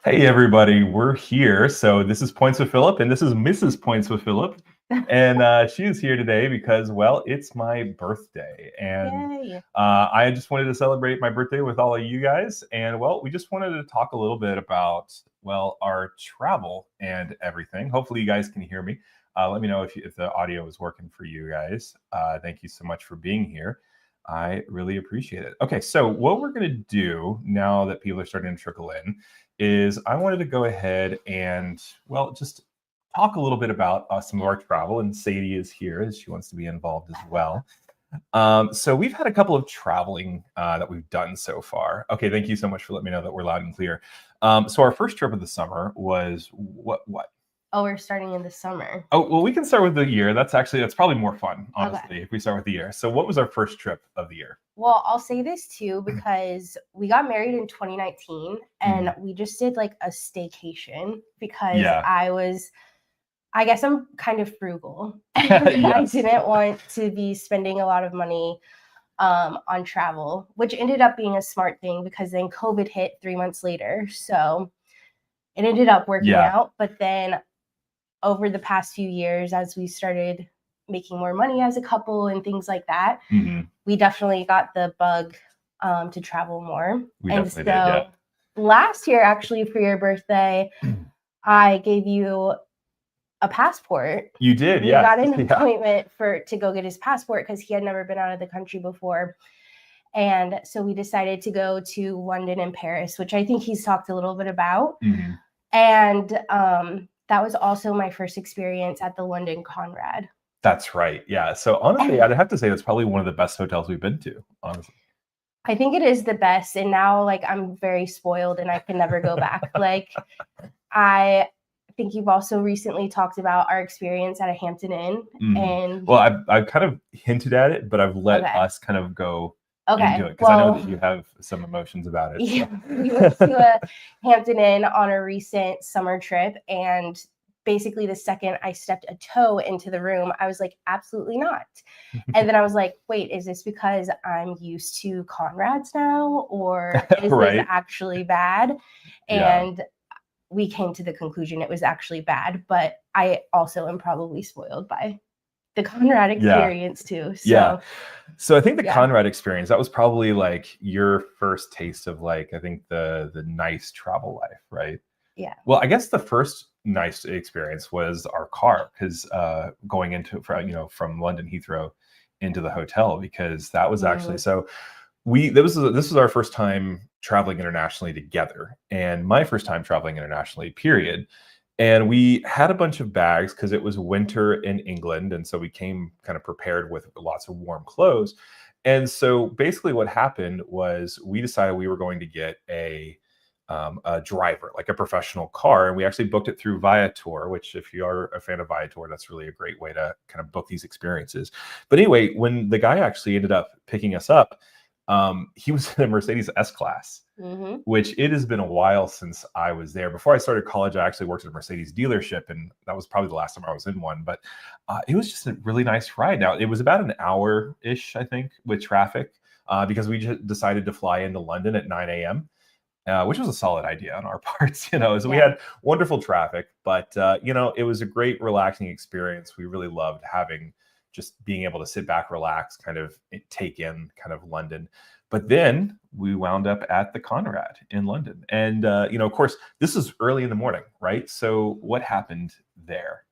Hey everybody, we're here. So this is Points with Phillip, and this is Mrs. Points with Phillip, and she is here today because, well, it's my birthday, and Yay. I just wanted to celebrate my birthday with all of you guys, and well, we just wanted to talk a little bit about, well, our travel and everything. Hopefully, you guys can hear me. Let me know if the audio is working for you guys. Thank you so much for being here. I really appreciate it. Okay, so what we're going to do now that people are starting to trickle in is I wanted to go ahead and, well, just talk a little bit about some of our travel. And Sadie is here as she wants to be involved as well. So we've had a couple of traveling that we've done so far. Okay, thank you so much for letting me know that we're loud and clear. So our first trip of the summer was what? Oh, we're starting in the summer. Oh, well, we can start with the year. That's probably more fun, Okay. honestly, if we start with the year. So what was our first trip of the year? Well, I'll say this too because we got married in 2019 and we just did like a staycation because Yeah. I guess I'm kind of frugal. Yes. I didn't want to be spending a lot of money on travel, which ended up being a smart thing because then COVID hit 3 months later. So it ended up working Yeah. out. But then over the past few years, as we started making more money as a couple and things like that, we definitely got the bug to travel more. We and definitely did, yeah. Last year, actually, for your birthday, I gave you a passport. You did, We yeah. got an appointment to go get his passport because he had never been out of the country before. And so we decided to go to London and Paris, which I think he's talked a little bit about. And that was also my first experience at the London Conrad. That's right. Yeah. So honestly, I'd have to say that's probably one of the best hotels we've been to, honestly. I think it is the best. And now like I'm very spoiled and I can never go back. Like I think you've also recently talked about our experience at a Hampton Inn. And well, I've kind of hinted at it, but I've let us kind of go into it because I know that you have some emotions about it. Yeah, we went to a Hampton Inn on a recent summer trip, and basically the second I stepped a toe into the room, I was like, absolutely not. And then I was like, wait, is this because I'm used to Conrads now, or is this actually bad? And we came to the conclusion it was actually bad, but I also am probably spoiled by the Conrad experience too. So, so I think the Conrad experience, that was probably like your first taste of like, I think the nice travel life, right? Yeah. Well, I guess the first nice experience was our car, because going into, from London Heathrow into the hotel, because that was actually, so this was our first time traveling internationally together, and my first time traveling internationally, period. And we had a bunch of bags because it was winter in England. And so we came kind of prepared with lots of warm clothes. And so basically what happened was we decided we were going to get a driver, like a professional car. And we actually booked it through Viator, which if you are a fan of Viator, that's really a great way to kind of book these experiences. But anyway, when the guy actually ended up picking us up, he was in a Mercedes S-Class. Which it has been a while since I was there. Before I started college, I actually worked at a Mercedes dealership, and that was probably the last time I was in one. But it was just a really nice ride. Now, it was about an hour-ish, I think, with traffic, because we just decided to fly into London at 9 a.m., which was a solid idea on our parts. So we had wonderful traffic, but it was a great, relaxing experience. We really loved just being able to sit back, relax, kind of take in kind of London. But then we wound up at the Conrad in London. And, of course, this is early in the morning, right? So what happened there?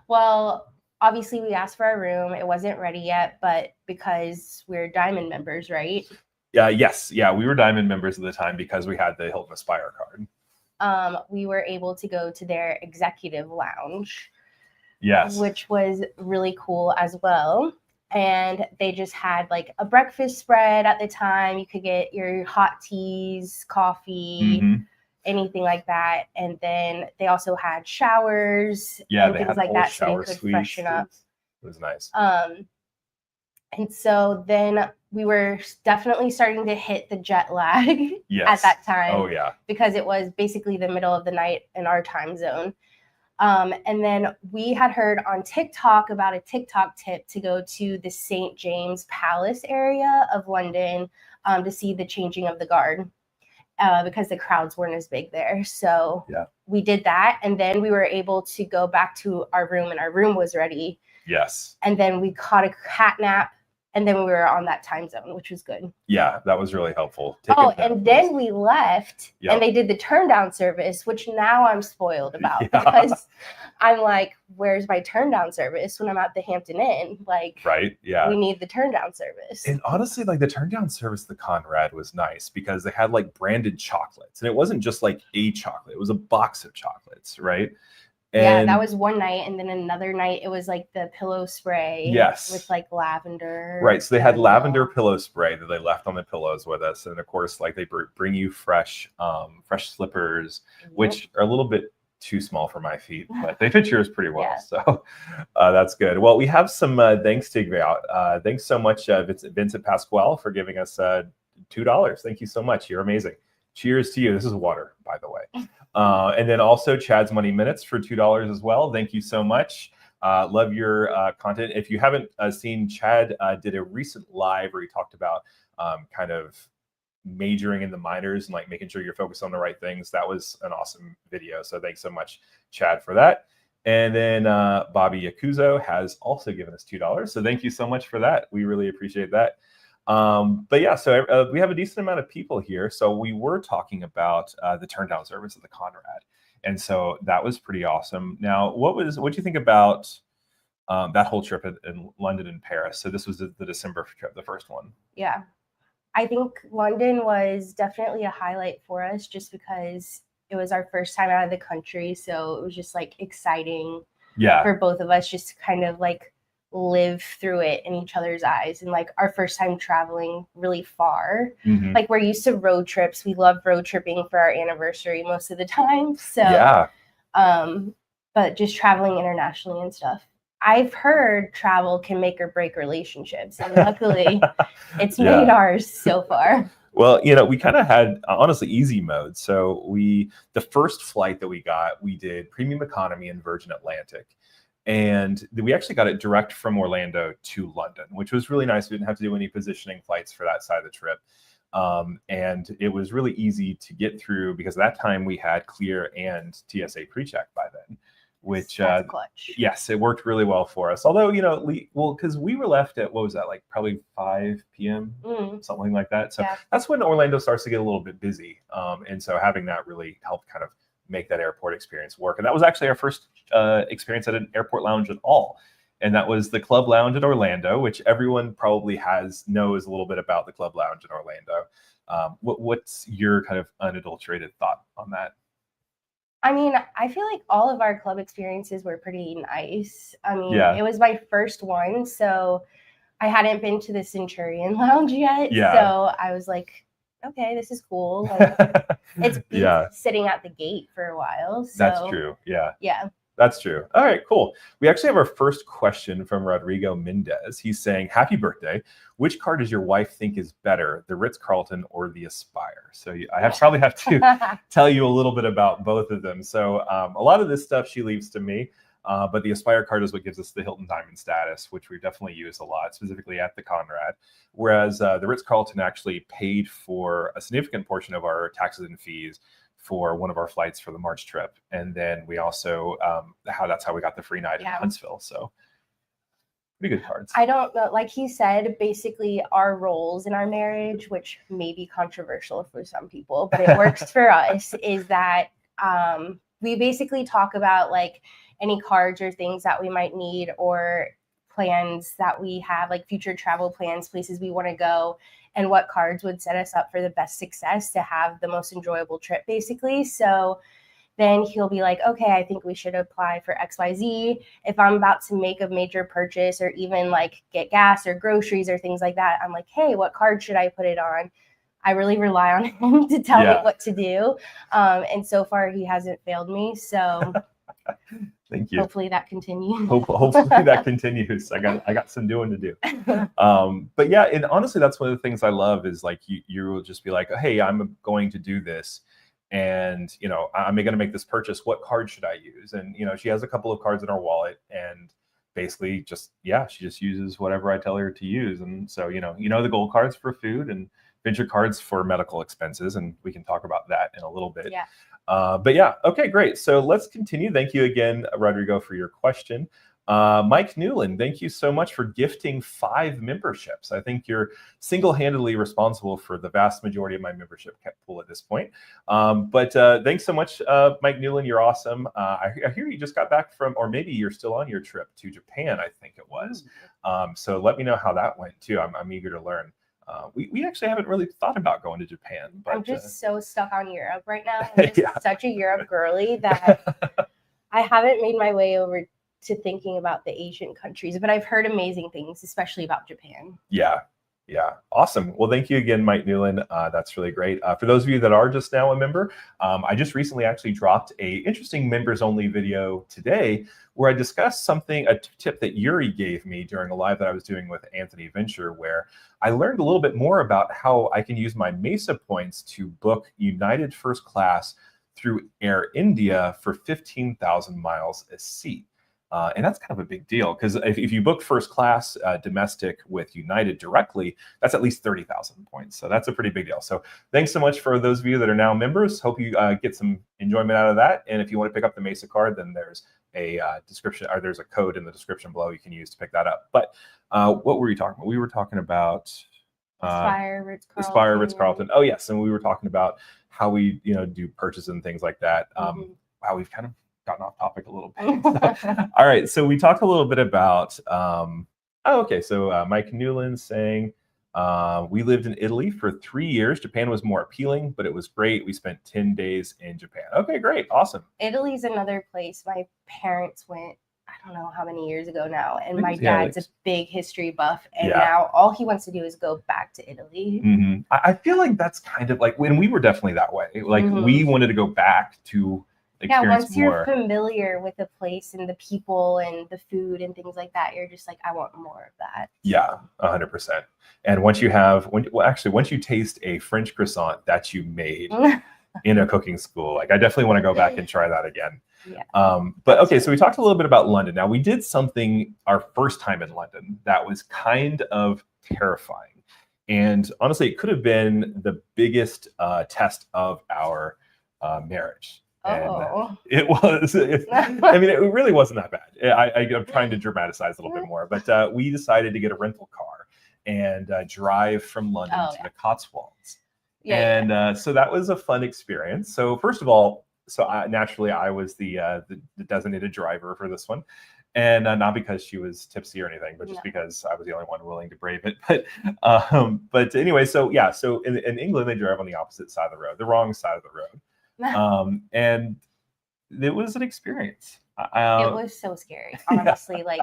Well, obviously we asked for our room. It wasn't ready yet, but because we're Diamond members, right? Yes. Yeah, we were Diamond members at the time because we had the Hilton Aspire card. We were able to go to their executive lounge. Yes. Which was really cool as well. And they just had like a breakfast spread at the time. You could get your hot teas, coffee, anything like that. And then they also had showers and things like that, so you could freshen up. It was nice. And so then we were definitely starting to hit the jet lag at that time. Oh, yeah. Because it was basically the middle of the night in our time zone. And then we had heard on TikTok about a TikTok tip to go to the St. James Palace area of London to see the changing of the guard. because the crowds weren't as big there. So Yeah. we did that. And then we were able to go back to our room, and our room was ready. Yes. And then we caught a cat nap. And then we were on that time zone, which was good. Yeah, that was really helpful. And then we left, and they did the turn down service, which now I'm spoiled about because I'm like, where's my turn down service when I'm at the Hampton Inn? Like, right? Yeah. We need the turn down service. And honestly, like the turn down service at the Conrad was nice because they had like branded chocolates, and it wasn't just like a chocolate; it was a box of chocolates, right? And that was one night, and then another night it was like the pillow spray. Yes. With like lavender. Right. So they had lavender pillow spray that they left on the pillows with us, and of course, like they bring you fresh slippers, which are a little bit too small for my feet, but they fit yours pretty well. So that's good. Well, we have some thanks to give out. Thanks so much, Vincent Pasquale, for giving us $2. Thank you so much. You're amazing. Cheers to you. This is water, by the way. And then also Chad's Money Minutes for $2 as well. Thank you so much. Love your content. If you haven't seen, Chad did a recent live where he talked about kind of majoring in the minors and like making sure you're focused on the right things. That was an awesome video. So thanks so much, Chad, for that. And then Bobby Yakuzo has also given us $2. So thank you so much for that. We really appreciate that. But yeah, so we have a decent amount of people here. So we were talking about the turn down service at the Conrad. And so that was pretty awesome. Now, what do you think about that whole trip in London and Paris? So this was the December trip, the first one. Yeah, I think London was definitely a highlight for us just because it was our first time out of the country. So it was just like exciting for both of us just to kind of like live through it in each other's eyes, and like our first time traveling really far. Like we're used to road trips. We love road tripping for our anniversary most of the time. So but just traveling internationally and stuff. I've heard travel can make or break relationships, and luckily it's made ours so far. Well, we kind of had honestly easy mode. So the first flight that we got, we did premium economy in Virgin Atlantic. And we actually got it direct from Orlando to London, which was really nice. We didn't have to do any positioning flights for that side of the trip. And it was really easy to get through because at that time we had Clear and TSA PreCheck by then, which, clutch. Yes, it worked really well for us. Although, because we were left at, what was that, like probably 5 p.m., something like that. So that's when Orlando starts to get a little bit busy. And so having that really helped kind of make that airport experience work. And that was actually our first experience at an airport lounge at all. And that was the Club Lounge in Orlando, which everyone probably knows a little bit about the Club Lounge in Orlando. What's your kind of unadulterated thought on that? I mean, I feel like all of our club experiences were pretty nice. I mean, it was my first one, so I hadn't been to the Centurion Lounge yet. So I was like, okay, this is cool. Like, it's sitting at the gate for a while. So that's true. Yeah. That's true. All right, cool. We actually have our first question from Rodrigo Mendez. He's saying, happy birthday. Which car does your wife think is better, the Ritz-Carlton or the Aspire? So probably have to tell you a little bit about both of them. So a lot of this stuff she leaves to me, but the Aspire card is what gives us the Hilton Diamond status, which we definitely use a lot, specifically at the Conrad. Whereas the Ritz-Carlton actually paid for a significant portion of our taxes and fees for one of our flights for the March trip. And then we also, that's how we got the free night in Huntsville. So pretty good cards. I don't know, like he said, basically our roles in our marriage, which may be controversial for some people, but it works for us, is that we basically talk about like any cards or things that we might need or plans that we have, like future travel plans, places we want to go, and what cards would set us up for the best success to have the most enjoyable trip, basically. So then he'll be like, okay, I think we should apply for XYZ. If I'm about to make a major purchase or even like get gas or groceries or things like that, I'm like, hey, what card should I put it on? I really rely on him to tell me what to do. And so far he hasn't failed me. So thank you. Hopefully that continues. Hopefully that continues. I got some doing to do. But yeah, and honestly, that's one of the things I love is like you will just be like, hey, I'm going to do this. And, I'm going to make this purchase. What card should I use? And, she has a couple of cards in her wallet and basically she just uses whatever I tell her to use. And so, the gold cards for food and venture cards for medical expenses, and we can talk about that in a little bit. Yeah. But yeah, okay, great. So let's continue. Thank you again, Rodrigo, for your question. Mike Newland, thank you so much for gifting 5 memberships. I think you're single-handedly responsible for the vast majority of my membership pool at this point. But thanks so much, Mike Newland. You're awesome. I hear you just got back from, or maybe you're still on your trip to Japan, I think it was. So let me know how that went too. I'm eager to learn. We actually haven't really thought about going to Japan. But, I'm just so stuck on Europe right now. I'm just such a Europe girly that I haven't made my way over to thinking about the Asian countries, but I've heard amazing things, especially about Japan. Yeah. Awesome. Well, thank you again, Mike Newland. That's really great. For those of you that are just now a member, I just recently actually dropped a interesting members only video today where I discussed a tip that Yuri gave me during a live that I was doing with Anthony Venture, where I learned a little bit more about how I can use my Mesa points to book United First Class through Air India for 15,000 miles a seat. And that's kind of a big deal because if you book first class domestic with United directly, that's at least 30,000 points. So that's a pretty big deal. So thanks so much for those of you that are now members. Hope you get some enjoyment out of that. And if you want to pick up the Mesa card, then there's a description, or there's a code in the description below you can use to pick that up. But what were you talking about? We were talking about Aspire, Ritz-Carlton. Aspire, Ritz-Carlton. Oh yes, and we were talking about how we do purchases and things like that. Wow, we've kind of gotten off topic a little bit. All right, so we talked a little bit about, so Mike Newland saying, we lived in Italy for 3 years. Japan was more appealing, but it was great. We spent 10 days in Japan. Okay, great, awesome. Italy's another place my parents went, I don't know how many years ago now, and my dad's a big history buff, and now all he wants to do is go back to Italy. I feel like that's kind of like when we were definitely that way. Like we wanted to go back to once you're familiar with the place and the people and the food and things like that, you're just like, I want more of that. Yeah, 100%. And once you taste a French croissant that you made in a cooking school, like I definitely want to go back and try that again. But okay, so we talked a little bit about London. Now we did something our first time in London that was kind of terrifying. And honestly, it could have been the biggest test of our marriage. And it was. I mean, it really wasn't that bad. I'm trying to dramatize a little bit more, but we decided to get a rental car and drive from London to the Cotswolds. So that was a fun experience. So first of all, naturally I was the designated driver for this one, and not because she was tipsy or anything, but just because I was the only one willing to brave it. But anyway, so in England they drive on the opposite side of the road, the wrong side of the road. And it was an experience. It was so scary, honestly. Like,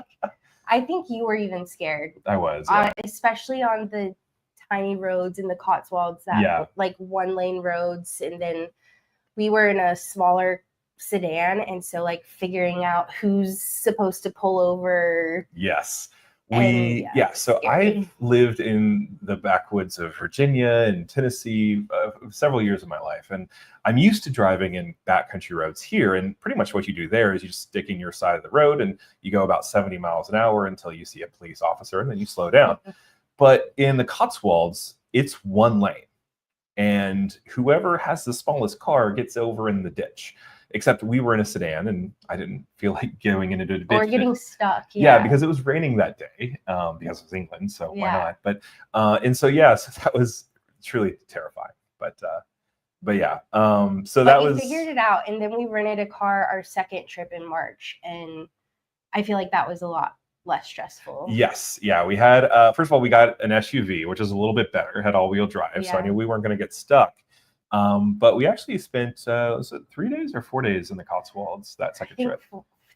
I think you were even scared. I was, especially on the tiny roads in the Cotswolds that like 1-lane roads, and then we were in a smaller sedan, and so like figuring out who's supposed to pull over. Yes. So I've lived in the backwoods of Virginia and Tennessee several years of my life, and I'm used to driving in backcountry roads here, and pretty much what you do there is you just stick in your side of the road and you go about 70 miles an hour until you see a police officer, and then you slow down. But in the Cotswolds, it's 1 lane, and whoever has the smallest car gets over in the ditch. Except we were in a sedan, and I didn't feel like going into a ditch. Or getting stuck. Yeah, because it was raining that day, because it was England, so why not? But so that was truly terrifying. But we figured it out, and then we rented a car our second trip in March, and I feel like that was a lot less stressful. Yes, we had first of all, we got an SUV, which is a little bit better, had all-wheel drive, so I knew we weren't going to get stuck. But we actually spent, was it 3 days or 4 days in the Cotswolds that second trip?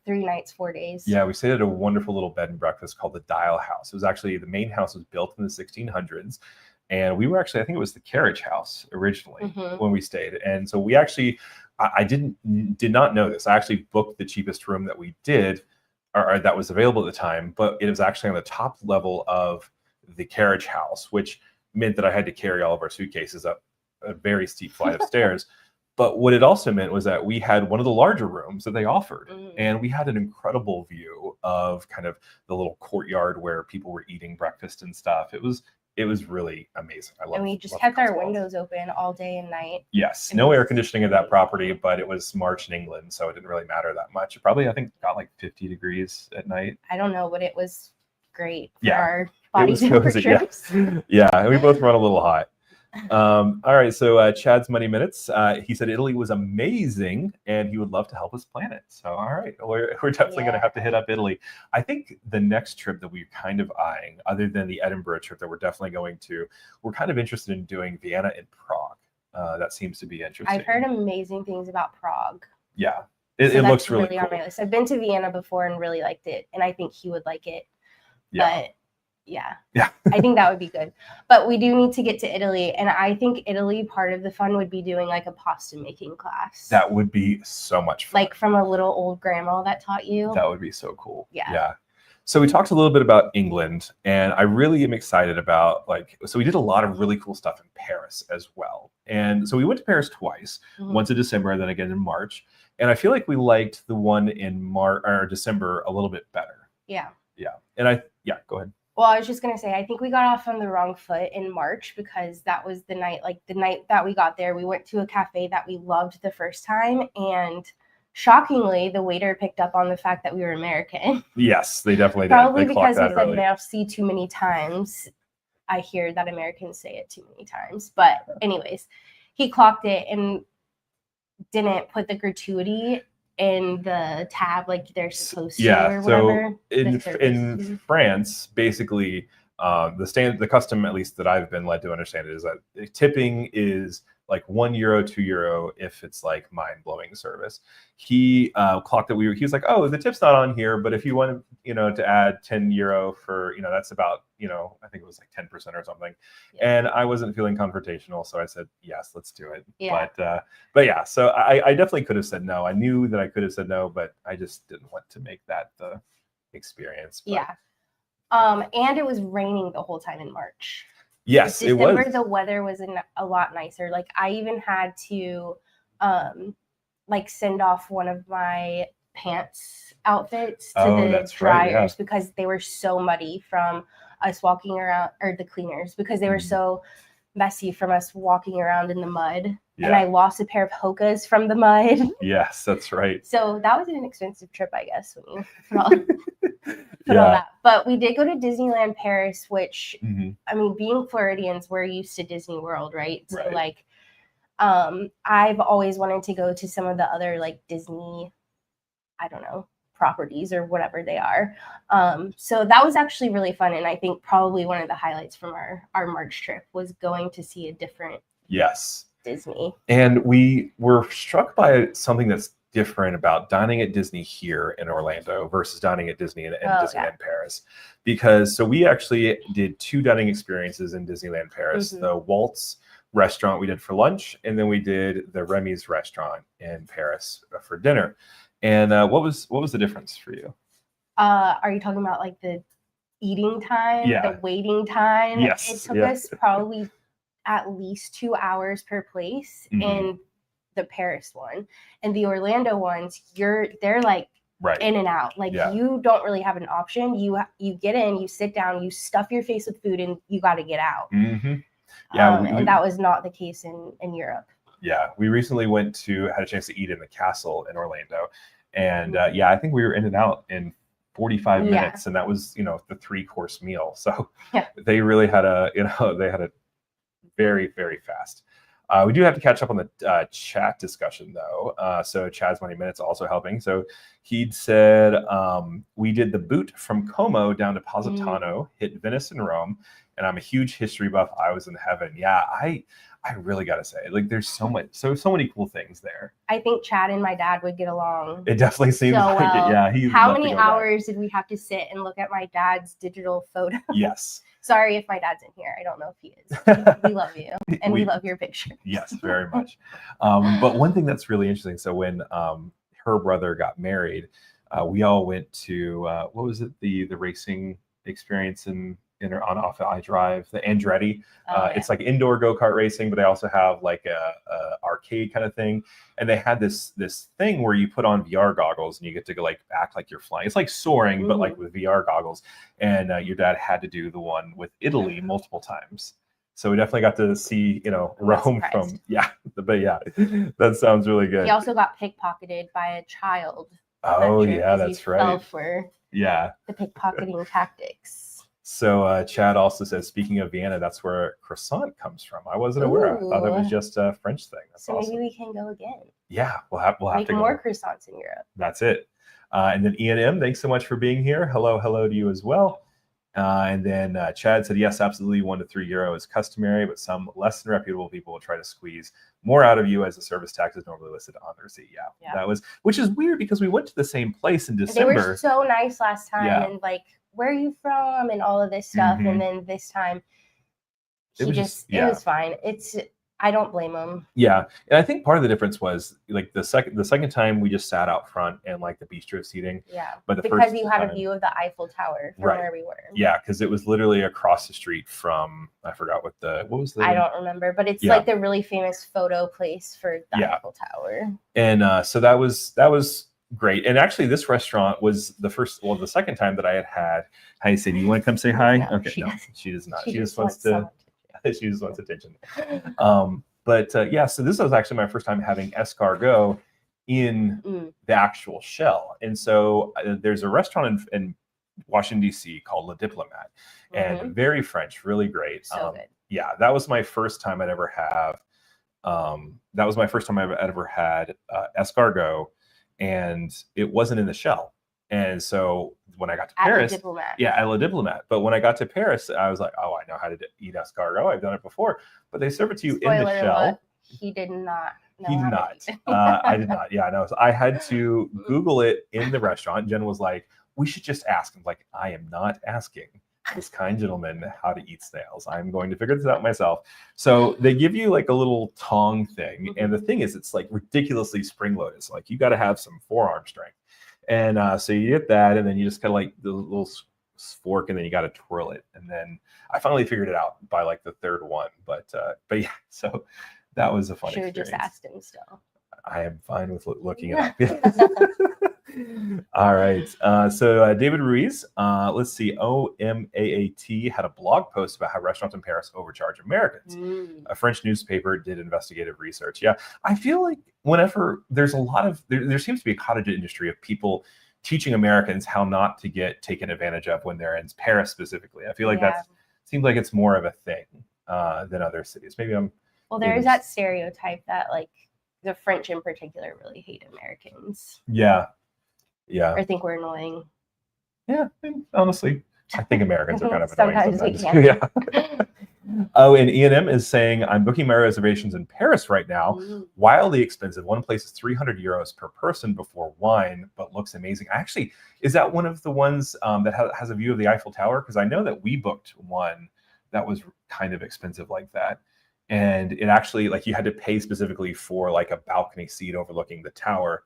3 nights, 4 days. Yeah, we stayed at a wonderful little bed and breakfast called the Dial House. It was actually, the main house was built in the 1600s. And we were actually, I think it was the carriage house originally when we stayed. And so we actually, I did not know this. I actually booked the cheapest room that we did, or that was available at the time, but it was actually on the top level of the carriage house, which meant that I had to carry all of our suitcases up a very steep flight of stairs. But what it also meant was that we had one of the larger rooms that they offered, and we had an incredible view of kind of the little courtyard where people were eating breakfast and stuff. It was it was really amazing. I love. And we just love kept the our Cotswolds. windows open all day and night. Yes, It no air was conditioning at that amazing. property, but it was March in England, so it didn't really matter that much. It probably, I think, got like 50 degrees at night. I don't know, but it was great for Yeah, our body it was, yeah. temperatures. Yeah, and we both run a little hot. All right, so Chad's Money Minutes. He said Italy was amazing, and he would love to help us plan it. So, all right, we're definitely going to have to hit up Italy. I think the next trip that we're kind of eyeing, other than the Edinburgh trip that we're definitely going to, we're kind of interested in doing Vienna and Prague. That seems to be interesting. I've heard amazing things about Prague. Yeah, So it that's looks really cool. on my list. I've been to Vienna before and really liked it, and I think he would like it. Yeah. But yeah, I think that would be good. But we do need to get to Italy, and I think Italy, part of the fun would be doing like a pasta making class. That would be so much fun. Like from a little old grandma that taught you. That would be so cool. Yeah. So we talked a little bit about England, and I really am excited about so we did a lot of really cool stuff in Paris as well. And so we went to Paris twice, once in December and then again in March. And I feel like we liked the one in December a little bit better. Yeah. And go ahead. Well, I was just going to say, I think we got off on the wrong foot in March because that was the night that we got there. We went to a cafe that we loved the first time. And shockingly, the waiter picked up on the fact that we were American. Yes, they definitely did. Probably They because we said early. merci too many times. I hear that Americans say it too many times. But anyways, he clocked it and didn't put the gratuity in the tab like they're supposed to or whatever. So in France, basically, the custom, at least that I've been led to understand, it is that tipping is like €1, €2 if it's like mind-blowing service. He clocked that he was like, oh, the tip's not on here, but if you want to add €10 for that's about I think it was like 10% or something. Yeah. And I wasn't feeling confrontational, so I said yes, let's do it. Yeah. But yeah, so I definitely could have said no. I knew that I could have said no, but I just didn't want to make that the experience. But. Yeah. And it was raining the whole time in March. Yes, December, it was. The weather was a lot nicer. Like I even had to send off one of my pants outfits to the dryers because they were so muddy from us walking around, or the cleaners, because they were so messy from us walking around in the mud. Yeah. And I lost a pair of Hokas from the mud. Yes, that's right. So that was an expensive trip, I guess, when you put all that. But we did go to Disneyland Paris, which, I mean, being Floridians, we're used to Disney World, right? So, I've always wanted to go to some of the other, like, Disney, I don't know, properties or whatever they are. So that was actually really fun. And I think probably one of the highlights from our March trip was going to see a different Disney. And we were struck by something that's different about dining at Disney here in Orlando versus dining at Disney in Disneyland Paris. Because we actually did 2 dining experiences in Disneyland Paris. The Waltz restaurant we did for lunch, and then we did the Remy's restaurant in Paris for dinner. And what was the difference for you? Are you talking about like the eating time, the waiting time? Yes. It took us probably at least 2 hours per place in the Paris one. And the Orlando ones, they're like in and out. Like you don't really have an option. You get in, you sit down, you stuff your face with food, and you got to get out. And that was not the case in Europe. Yeah, we recently had a chance to eat in the castle in Orlando. And I think we were in and out in 45 minutes, and that was, the 3-course meal. So they really had they had a very, very fast. We do have to catch up on the chat discussion, though. So Chad's Money Minutes also helping. So he'd said, we did the boot from Como down to Positano, hit Venice and Rome, and I'm a huge history buff. I was in heaven. Yeah, I really got to say, like, there's so many cool things there. I think Chad and my dad would get along. It definitely seems like it. Yeah. How many hours did we have to sit and look at my dad's digital photos? Yes. Sorry if my dad's in here. I don't know if he is. We love you, and we love your picture. Yes, very much. But one thing that's really interesting, so when her brother got married, we all went to, what was it, the racing experience in on off I Drive, the Andretti. Oh, It's like indoor go-kart racing, but they also have like a arcade kind of thing. And they had this thing where you put on VR goggles and you get to go like act like you're flying. It's like soaring, but like with VR goggles. And your dad had to do the one with Italy multiple times. So we definitely got to see, Rome from, but yeah, that sounds really good. He also got pickpocketed by a child. Oh yeah, that's right. Fell for the pickpocketing tactics. So Chad also says, speaking of Vienna, that's where croissant comes from. I wasn't aware. I thought it was just a French thing. That's so awesome. Maybe we can go again. Yeah, we'll have Make to go. more croissants in Europe. That's it. And then Ian M, thanks so much for being here. Hello to you as well. And then Chad said, yes, absolutely, €1 to €3 is customary, but some less than reputable people will try to squeeze more out of you as the service tax is normally listed on the receipt. Yeah, that was, which is weird because we went to the same place in December. They were so nice last time, and like, where are you from, and all of this stuff. And then this time, it was fine. I don't blame him. Yeah, and I think part of the difference was like the second time we just sat out front and like the bistro seating. Yeah, but because you had a view of the Eiffel Tower from where we were. Yeah, because it was literally across the street from, I forgot what was the. I don't remember, but it's like the really famous photo place for the Eiffel Tower. And so that was great. And actually, this restaurant was the second time that I had. How you say? Do you want to come say hi? No, okay, she does not. She just wants to. She just wants attention. So this was actually my first time having escargot in the actual shell. And so there's a restaurant in Washington, D.C. called Le Diplomat, and very French, really great. So good. Yeah, that was my first time I'd ever have. That was my first time I've ever had escargot, and it wasn't in the shell. And so when I got to Paris, at Le Diplomat. But when I got to Paris, I was like, oh, I know how to eat escargot. I've done it before. But they serve it to you in the shell. He did not. He did not. I did not. Yeah, I know. So I had to Google it in the restaurant. Jen was like, we should just ask. I'm like, I am not asking this kind gentleman how to eat snails. I'm going to figure this out myself. So they give you like a little tong thing. And the thing is, it's like ridiculously spring-loaded. So like you got to have some forearm strength. And so you get that, and then you just kind of like the little fork, and then you got to twirl it. And then I finally figured it out by like the third one. But yeah, so that was a fun experience. Should have just asked him still. I am fine with looking it up. All right. So David Ruiz, let's see. OMAAT had a blog post about how restaurants in Paris overcharge Americans. A French newspaper did investigative research. Yeah, I feel like whenever there's a lot of there seems to be a cottage industry of people teaching Americans how not to get taken advantage of when they're in Paris specifically. I feel like that seems like it's more of a thing than other cities. Maybe I'm. Well, there is that stereotype that like the French in particular really hate Americans. Yeah. Or think we're annoying. Yeah, honestly, I think Americans are kind of annoying sometimes. Yeah. Oh, and E&M is saying, I'm booking my reservations in Paris right now. Wildly expensive. One place is €300 per person before wine, but looks amazing. Actually, is that one of the ones that has a view of the Eiffel Tower? Because I know that we booked one that was kind of expensive like that. And it actually, like, you had to pay specifically for like a balcony seat overlooking the tower.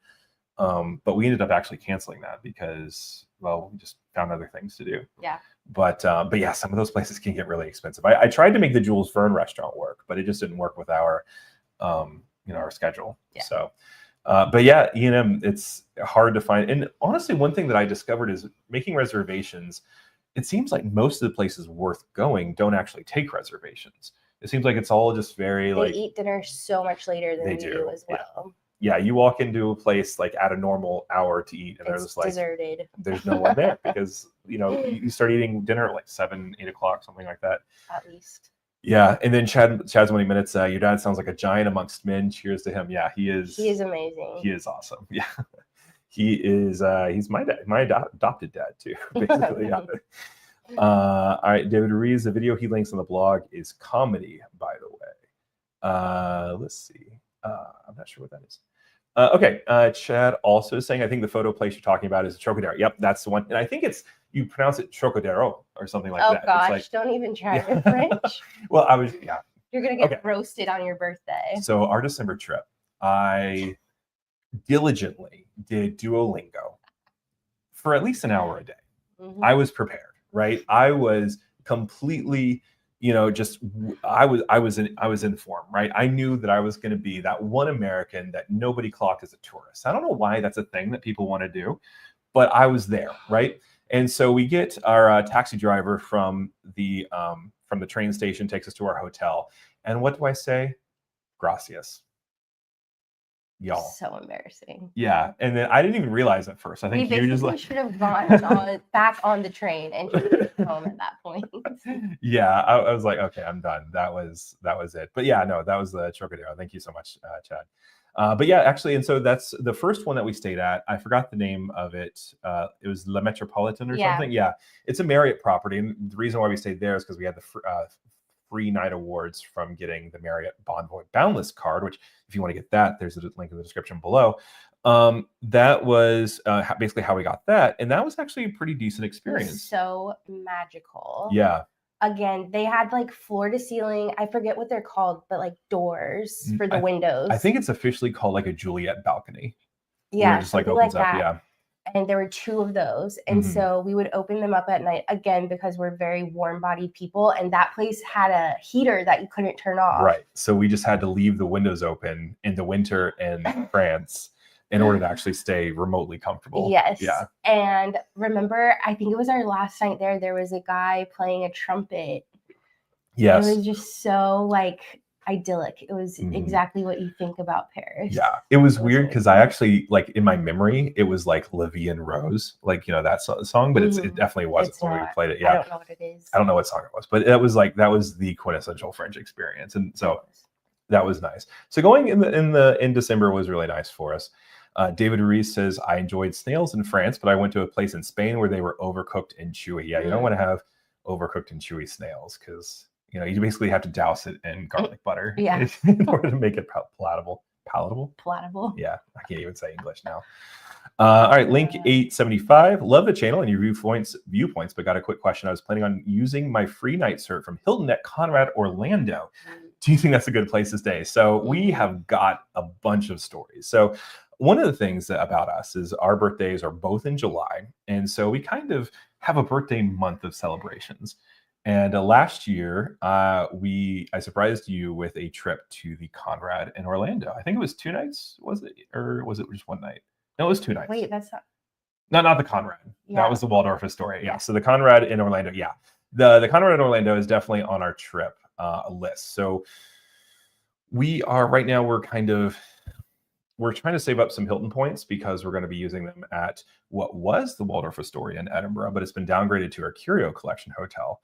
But we ended up actually canceling that because, well, we just found other things to do. Yeah. But yeah, some of those places can get really expensive. I tried to make the Jules Verne restaurant work, but it just didn't work with our, our schedule. Yeah. So, but yeah, it's hard to find. And honestly, one thing that I discovered is making reservations. It seems like most of the places worth going don't actually take reservations. It seems like it's all just very they eat dinner so much later than we do as well. Yeah, you walk into a place like at a normal hour to eat, and it's there's like deserted. There's no one there because you start eating dinner at like 7, 8 o'clock, something like that. At least. Yeah, and then Chad's 20 minutes. Your dad sounds like a giant amongst men. Cheers to him. Yeah, he is. He is amazing. He is awesome. Yeah, he is. He's my dad, my adopted dad too. Basically, yeah. All right, David Ruiz. The video he links on the blog is comedy, by the way. Let's see. I'm not sure what that is. Okay, Chad also is saying, I think the photo place you're talking about is Trocadero. Yep, that's the one. And I think you pronounce it Trocadero or something like that. Oh gosh, don't even try the French. Well, You're going to get roasted on your birthday. So our December trip, I diligently did Duolingo for at least an hour a day. I was prepared, right? I was completely, just I was in form, right? I knew that I was going to be that one American that nobody clocked as a tourist. I don't know why that's a thing that people want to do, but I was there, right? And so we get our taxi driver from the train station, takes us to our hotel, and what do I say? Gracias, y'all. So embarrassing. Yeah, and then I didn't even realize at first. I We think you just basically like should have gone back on the train and just went home at that point. yeah, I was like, okay, I'm done. That was it. But yeah, no, that was the Trocadero. Thank you so much, Chad. But yeah, actually, and so that's the first one that we stayed at. I forgot the name of it. It was La Metropolitan or something. Yeah, it's a Marriott property, and the reason why we stayed there is because we had the free night awards from getting the Marriott Bonvoy Boundless card. Which, if you want to get that, there's a link in the description below. That was basically how we got that, and that was actually a pretty decent experience. So magical. Yeah. Again, they had like floor to ceiling. I forget what they're called, but like doors for the windows. I think it's officially called like a Juliet balcony. Yeah, where it just like opens up. Yeah. And there were 2 of those. And so we would open them up at night, again, because we're very warm-bodied people. And that place had a heater that you couldn't turn off. Right. So we just had to leave the windows open in the winter in France in order to actually stay remotely comfortable. Yes. Yeah. And remember, I think it was our last night there was a guy playing a trumpet. Yes. It was just so like idyllic. It was exactly what you think about Paris. Yeah. It was weird because I actually, like, in my memory, it was like La Vie en Rose, like, that song, but it definitely wasn't when we played it. Yeah. I don't know what it is. I don't know what song it was, but that was the quintessential French experience. And so that was nice. So going in December was really nice for us. David Ruiz says, I enjoyed snails in France, but I went to a place in Spain where they were overcooked and chewy. Yeah, you don't want to have overcooked and chewy snails because, you basically have to douse it in garlic butter in order to make it palatable. Palatable? Yeah, I can't even say English now. All right, Link 875. Love the channel and your viewpoints, but got a quick question. I was planning on using my free night cert from Hilton at Conrad Orlando. Do you think that's a good place to stay? So we have got a bunch of stories. So one of the things about us is our birthdays are both in July. And so we kind of have a birthday month of celebrations. And last year, I surprised you with a trip to the Conrad in Orlando. I think it was 2 nights, was it? Or was it just 1 night? No, it was 2 nights. Wait, that's not... No, not the Conrad. Yeah. That was the Waldorf Astoria. Yeah, so the Conrad in Orlando, yeah. The Conrad in Orlando is definitely on our trip list. So we are, right now, we're trying to save up some Hilton points because we're going to be using them at what was the Waldorf Astoria in Edinburgh, but it's been downgraded to our Curio Collection Hotel.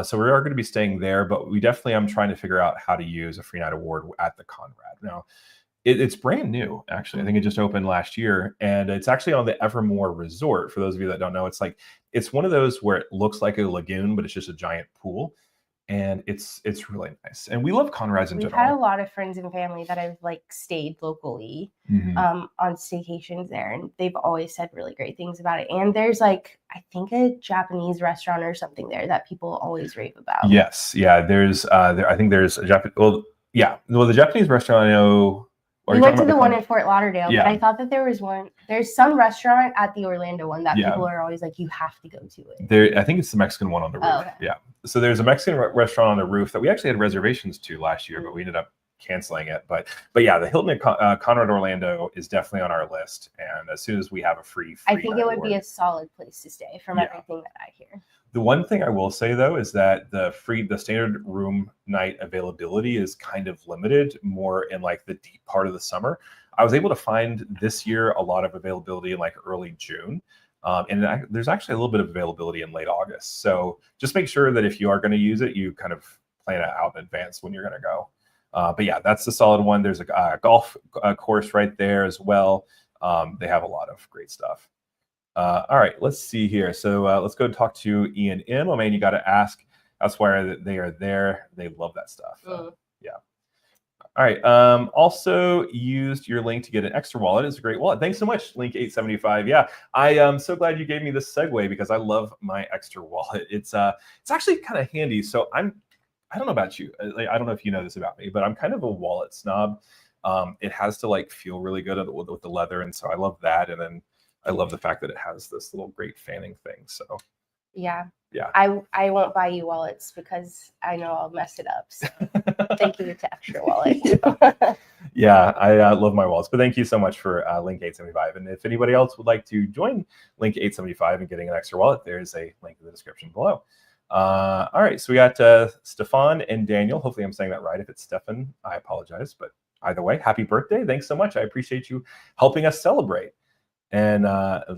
So we are going to be staying there, but we definitely am trying to figure out how to use a free night award at the Conrad. Now, it's brand new, actually. I think it just opened last year, and it's actually on the Evermore Resort. For those of you that don't know, it's one of those where it looks like a lagoon, but it's just a giant pool. And it's really nice. And we love Conrads in general. We've had a lot of friends and family that have like stayed locally on staycations there, and they've always said really great things about it. And there's like, I think a Japanese restaurant or something there that people always rave about. Yes. Yeah. I think there's a Japanese, the Japanese restaurant I know. We went to the one in Fort Lauderdale, but I thought that there's some restaurant at the Orlando one that people are always like, you have to go to it. I think it's the Mexican one on the roof. Oh, okay. Yeah. So there's a Mexican restaurant on the roof that we actually had reservations to last year, but we ended up canceling it. But yeah, the Hilton at Conrad Orlando is definitely on our list. And as soon as we have a free I think it would be a solid place to stay from everything that I hear. The one thing I will say, though, is that the standard room night availability is kind of limited more in like the deep part of the summer. I was able to find this year a lot of availability in like early June. And there's actually a little bit of availability in late August. So just make sure that if you are going to use it, you kind of plan it out in advance when you're going to go. But yeah, that's the solid one. There's a golf course right there as well. They have a lot of great stuff. All right, let's see here. So let's go talk to Ian M. Oh man, you got to ask. That's why they are there. They love that stuff. Yeah. All right. Also used your link to get an extra wallet. It's a great wallet. Thanks so much, Link 875. Yeah, I am so glad you gave me this segue because I love my extra wallet. It's actually kind of handy. So I don't know about you. I don't know if you know this about me, but I'm kind of a wallet snob. It has to like feel really good with the leather, and so I love that. And then I love the fact that it has this little great fanning thing. So Yeah. Yeah. I won't buy you wallets because I know I'll mess it up. So thank you to Extra Wallet. Yeah, I love my wallets. But thank you so much for Link 875. And if anybody else would like to join Link 875 and getting an extra wallet, there's a link in the description below. All right, so we got Stefan and Daniel. Hopefully I'm saying that right. If it's Stefan, I apologize. But either way, happy birthday. Thanks so much. I appreciate you helping us celebrate. And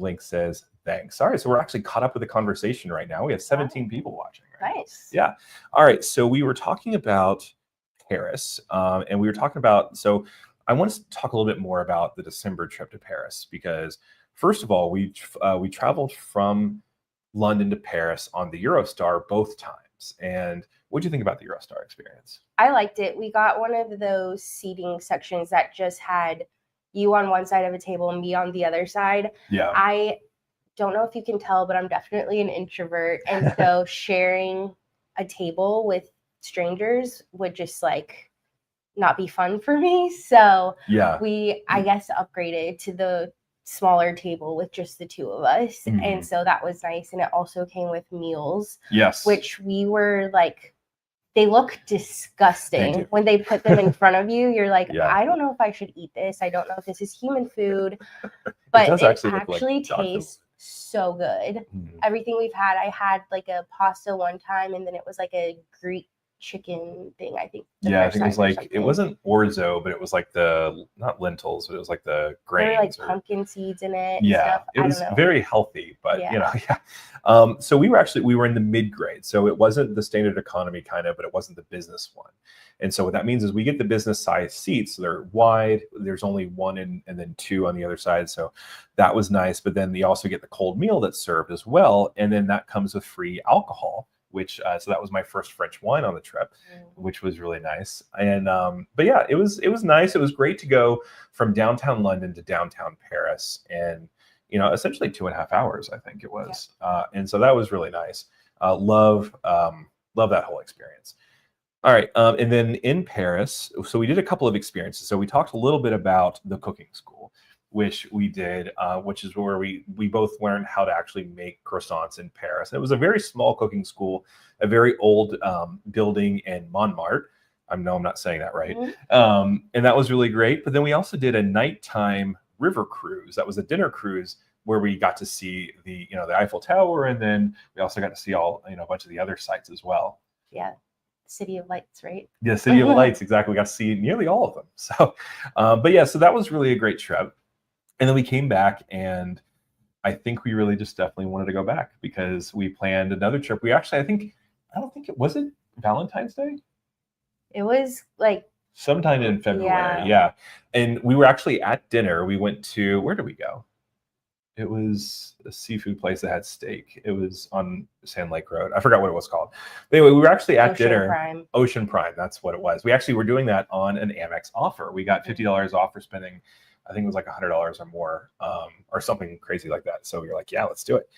Link says, thanks. All right, so we're actually caught up with the conversation right now. We have 17 people watching. Right? Nice. Yeah. All right, so we were talking about Paris, and we were talking about, so I want to talk a little bit more about the December trip to Paris, because first of all, we traveled from London to Paris on the Eurostar both times. And what do you think about the Eurostar experience? I liked it. We got one of those seating sections that just had you on one side of a table and me on the other side. Yeah. I don't know if you can tell, but I'm definitely an introvert. And so sharing a table with strangers would just like not be fun for me. So yeah, we, I guess, upgraded to the smaller table with just the two of us. Mhm. And so that was nice. And it also came with meals, yes, which we were like, they look disgusting do. when they put them in front of you. You're like, Yeah. I don't know if I should eat this. I don't know if this is human food, but does it actually look like actually dog food. tastes so good. Mhm. Everything we've had, I had like a pasta one time, and then it was like a Greek chicken thing, I think. Yeah, I think it was like, it wasn't orzo, but it was like the, not lentils, but it was like the grains. There were like pumpkin seeds in it. Yeah, and stuff. it was very healthy, but Yeah. you know, yeah. So we were in the mid grade, so it wasn't the standard economy kind of, but it wasn't the business one. And so what that means is we get the business size seats. So they're wide. There's only one and then two on the other side. So that was nice. But then you also get the cold meal that's served as well, and then that comes with free alcohol. Which so that was my first French wine on the trip, which was really nice. And but yeah, it was nice. It was great to go from downtown London to downtown Paris, and essentially 2.5 hours, I think it was. Yeah. And so that was really nice. Love that whole experience. All right, and then in Paris, so we did a couple of experiences. So we talked a little bit about the cooking school, which we did, which is where we both learned how to actually make croissants in Paris. And it was a very small cooking school, a very old building in Montmartre. I know I'm not saying that right. Mm-hmm. And that was really great. But then we also did a nighttime river cruise. That was a dinner cruise where we got to see the Eiffel Tower, and then we also got to see all a bunch of the other sites as well. Yeah. City of Lights, right? Yeah, City of Lights, exactly. We got to see nearly all of them. So, but yeah, so that was really a great trip. And then we came back, and I think we really just definitely wanted to go back because we planned another trip. We actually, I don't think it was Valentine's Day. It was like sometime in February. Yeah. And we were actually at dinner. We went to, where did we go? It was a seafood place that had steak. It was on Sand Lake Road. I forgot what it was called. But anyway, we were actually at dinner. Prime. Ocean Prime. That's what it was. We actually were doing that on an Amex offer. We got $50 off for spending, I think it was like $100 or more, or something crazy like that. So we were like, yeah, let's do it.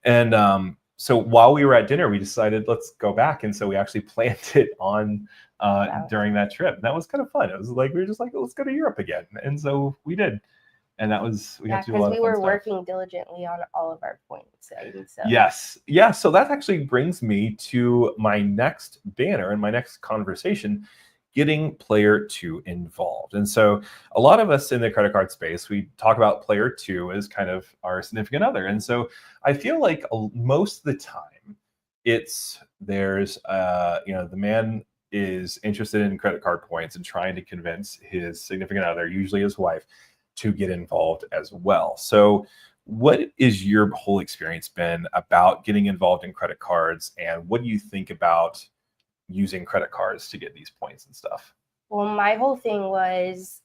And so while we were at dinner, we decided let's go back. And so we actually planned it on during that trip. And that was kind of fun. It was like, we were just like, let's go to Europe again. And so we did. And that was, we had to do a lot of fun stuff. Because we were working diligently on all of our points. So. Yes. Yeah. So that actually brings me to my next banner and my next conversation, getting player 2 involved. And so a lot of us in the credit card space, we talk about player 2 as kind of our significant other. And so I feel like most of the time there's the man is interested in credit card points and trying to convince his significant other, usually his wife, to get involved as well. So what is your whole experience been about getting involved in credit cards, and what do you think about using credit cards to get these points and stuff? Well, my whole thing was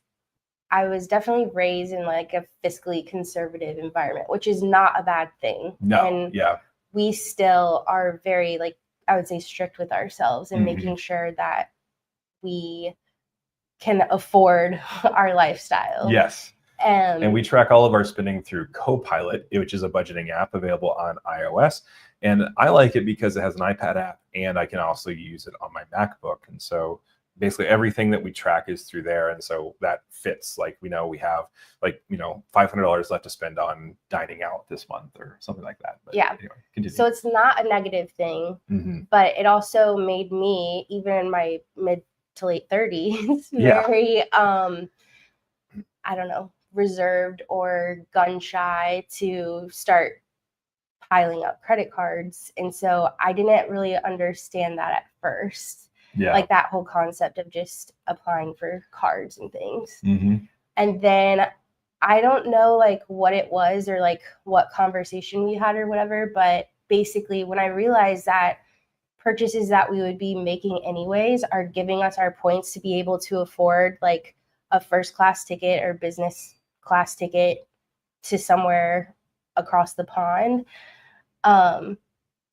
I was definitely raised in like a fiscally conservative environment, which is not a bad thing. No, and yeah. We still are very, like, I would say, strict with ourselves and making sure that we can afford our lifestyle. Yes. And we track all of our spending through Copilot, which is a budgeting app available on iOS. And I like it because it has an iPad app, and I can also use it on my MacBook. And so basically everything that we track is through there, and so that fits. Like we know we have like $500 left to spend on dining out this month or something like that. But yeah. Anyway, continue. So it's not a negative thing, but it also made me, even in my mid to late 30s, very I don't know, reserved or gun shy to start piling up credit cards. And so I didn't really understand that at first. Yeah. Like that whole concept of just applying for cards and things. Mm-hmm. And then I don't know like what it was or like what conversation we had or whatever, but basically when I realized that purchases that we would be making anyways are giving us our points to be able to afford like a first class ticket or business class ticket to somewhere across the pond,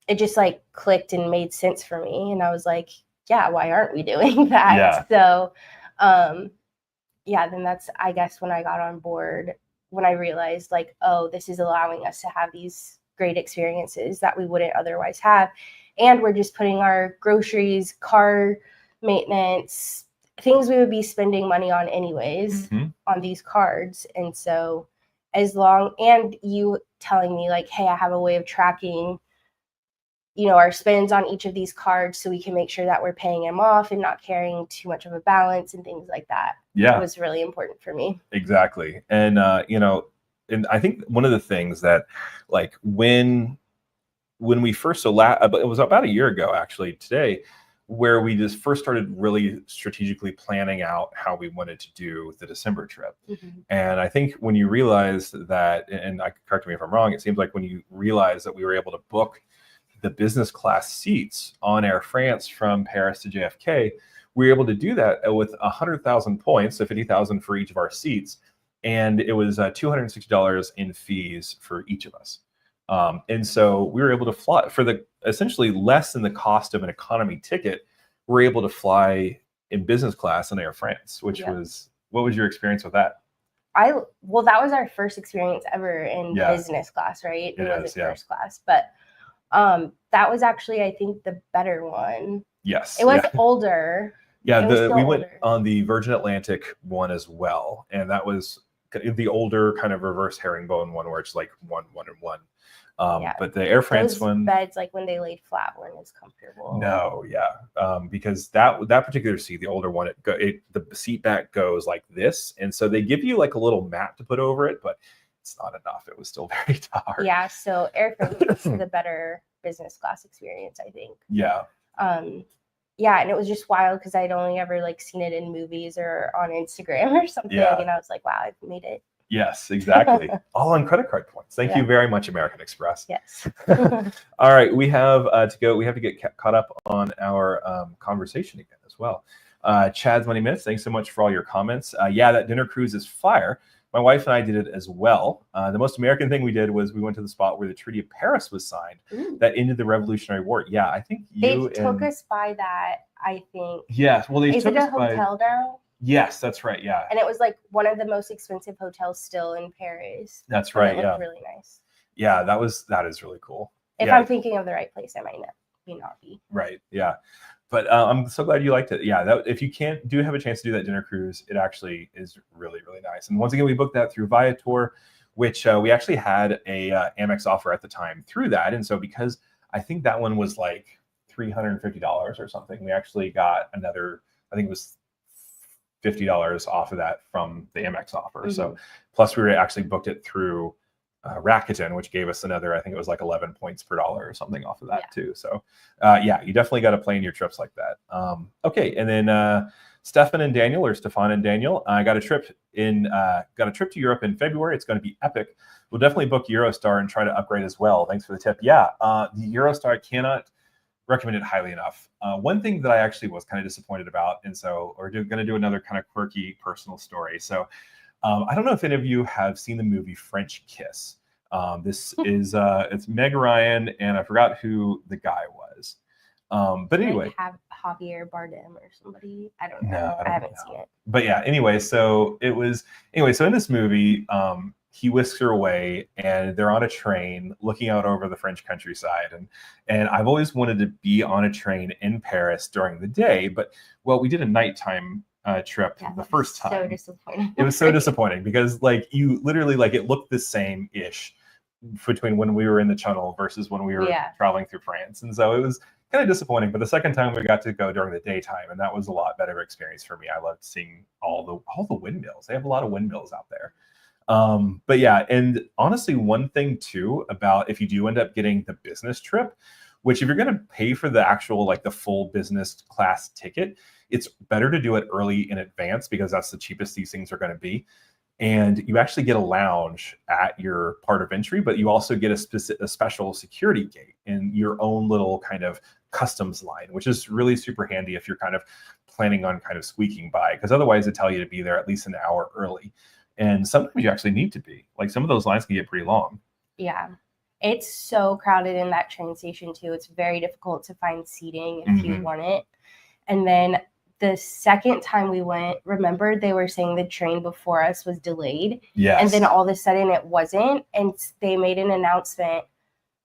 it just like clicked and made sense for me. And I was like, yeah, why aren't we doing that? Yeah. So, then that's, I guess, when I got on board, when I realized like, oh, this is allowing us to have these great experiences that we wouldn't otherwise have. And we're just putting our groceries, car maintenance, things we would be spending money on anyways on these cards. And so and you telling me like, hey, I have a way of tracking, our spends on each of these cards so we can make sure that we're paying them off and not carrying too much of a balance and things like that. Yeah. It was really important for me. Exactly. And, and I think one of the things that like when we first, it was about a year ago, actually today, where we just first started really strategically planning out how we wanted to do the December trip. And I think when you realize that, and correct me if I'm wrong, it seems like when you realize that we were able to book the business class seats on Air France from Paris to JFK, we were able to do that with 100,000 points, so 50,000 for each of our seats. And it was $260 in fees for each of us. And so we were able to fly for the essentially less than the cost of an economy ticket. We're able to fly in business class on Air France, which was, what was your experience with that? That was our first experience ever in business class, right? It wasn't first class, but that was actually, I think, the better one. Yes. It was older. Yeah, we went on the Virgin Atlantic one as well, and that was the older kind of reverse herringbone one where it's like one and one. But the Air France one, beds, like when they laid flat, weren't as comfortable. No, because that particular seat, the older one, the seat back goes like this, and so they give you like a little mat to put over it, but it's not enough. It was still very dark. Yeah, so Air France is the better business class experience, I think. Yeah. And it was just wild because I'd only ever like seen it in movies or on Instagram or something, and I was like, wow, I've made it. Yes, exactly. All on credit card points. Thank you very much, American Express. Yes. All right, we have to go. We have to get caught up on our conversation again as well. Chad's Money Minutes, thanks so much for all your comments. That dinner cruise is fire. My wife and I did it as well. The most American thing we did was we went to the spot where the Treaty of Paris was signed. That ended the Revolutionary War. Yeah, I think they took us by that, I think. Yes, well, they took us by... Is it a hotel now? Yes, that's right, yeah. And it was like one of the most expensive hotels still in Paris. That's right, It looked really nice. Yeah, that is really cool. If I'm thinking of the right place, I might not be. Right, yeah. But I'm so glad you liked it. Yeah, if you do have a chance to do that dinner cruise, it actually is really, really nice. And once again, we booked that through Viator, which we actually had a Amex offer at the time through that. And so because I think that one was like $350 or something, we actually got another, I think it was $50 off of that from the Amex offer. So plus we actually booked it through Rakuten, which gave us another, I think it was like 11 points per dollar or something off of that too. So you definitely got to plan your trips like that. Okay, and then Stefan and Daniel, or Stefan and Daniel, I got a trip to Europe in February. It's going to be epic. We'll definitely book Eurostar and try to upgrade as well. Thanks for the tip. Yeah, the Eurostar, I cannot recommend it highly enough. One thing that I actually was kind of disappointed about, and so we're going to do another kind of quirky personal story. So I don't know if any of you have seen the movie French Kiss. This is it's Meg Ryan, and I forgot who the guy was. But anyway, like have Javier Bardem or somebody. I don't know. I haven't seen it. But yeah, anyway, so in this movie, he whisks her away, and they're on a train looking out over the French countryside. And I've always wanted to be on a train in Paris during the day, but well, we did a nighttime trip the first time. So disappointing. It was so disappointing because like you literally like it looked the same-ish between when we were in the Channel versus when we were traveling through France. And so it was kind of disappointing. But the second time we got to go during the daytime, and that was a lot better experience for me. I loved seeing all the windmills. They have a lot of windmills out there. But yeah, and honestly, one thing too about if you do end up getting the business trip, which if you're going to pay for the actual like the full business class ticket, it's better to do it early in advance because that's the cheapest these things are going to be. And you actually get a lounge at your part of entry, but you also get a special security gate in your own little kind of customs line, which is really super handy if you're kind of planning on kind of squeaking by, because otherwise they tell you to be there at least an hour early. And sometimes you actually need to be. Like some of those lines can get pretty long. Yeah. It's so crowded in that train station too. It's very difficult to find seating if you want it. And then the second time we went, remember they were saying the train before us was delayed. Yes. And then all of a sudden it wasn't. And they made an announcement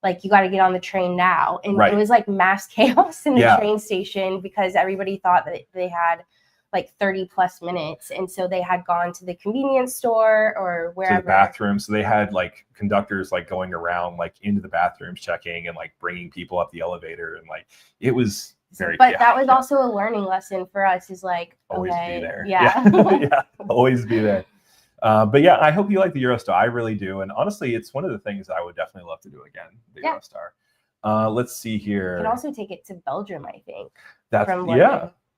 like, you got to get on the train now. And it was like mass chaos in the train station because everybody thought that they had like 30 plus minutes. And so they had gone to the convenience store or wherever. To the bathroom. So they had like conductors like going around like into the bathrooms checking and like bringing people up the elevator. And like, it was very that was also a learning lesson for us is like, always be there. Yeah. Always be there. But yeah, I hope you like the Eurostar. I really do. And honestly, it's one of the things I would definitely love to do again, the Eurostar. Let's see here. You can also take it to Belgium, I think. That's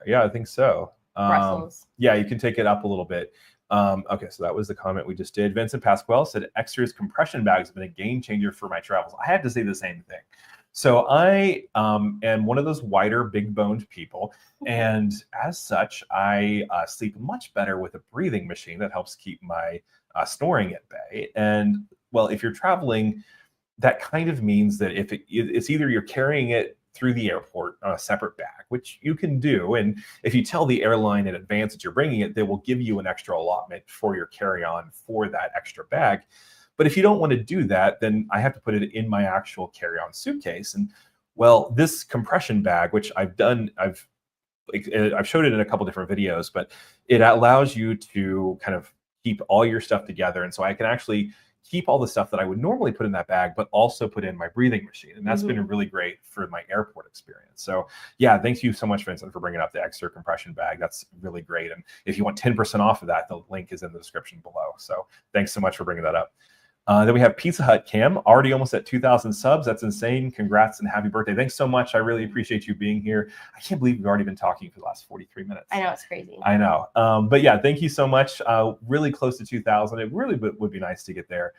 yeah, I think so. Brussels. Yeah, you can take it up a little bit. Okay, so that was the comment we just did. Vincent Pasquale said, Extra's compression bags have been a game changer for my travels. I had to say the same thing. So I am one of those wider, big-boned people. And as such, I sleep much better with a breathing machine that helps keep my snoring at bay. And, well, if you're traveling, that kind of means that if it's either you're carrying it through the airport on a separate bag, which you can do. And if you tell the airline in advance that you're bringing it, they will give you an extra allotment for your carry-on for that extra bag. But if you don't want to do that, then I have to put it in my actual carry-on suitcase. And well, this compression bag, which I've showed it in a couple different videos, but it allows you to kind of keep all your stuff together. And so I can actually keep all the stuff that I would normally put in that bag, but also put in my breathing machine. And that's been really great for my airport experience. So yeah, thank you so much, Vincent, for bringing up the Extra compression bag. That's really great. And if you want 10% off of that, the link is in the description below. So thanks so much for bringing that up. Then we have Pizza Hut Cam, already almost at 2,000 subs. That's insane. Congrats and happy birthday. Thanks so much. I really appreciate you being here. I can't believe we've already been talking for the last 43 minutes. I know, it's crazy. I know. But yeah, thank you so much. Really close to 2,000. It really would be nice to get there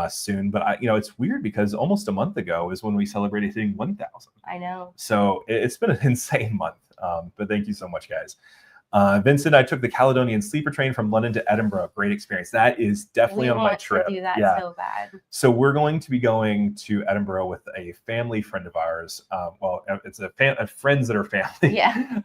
soon. But it's weird because almost a month ago is when we celebrated hitting 1,000. I know. So it's been an insane month. But thank you so much, guys. Vincent, I took the Caledonian sleeper train from London to Edinburgh. Great experience. That is definitely on my trip. We want to do that so bad. So we're going to be going to Edinburgh with a family friend of ours. Well, it's friends that are family. Yeah.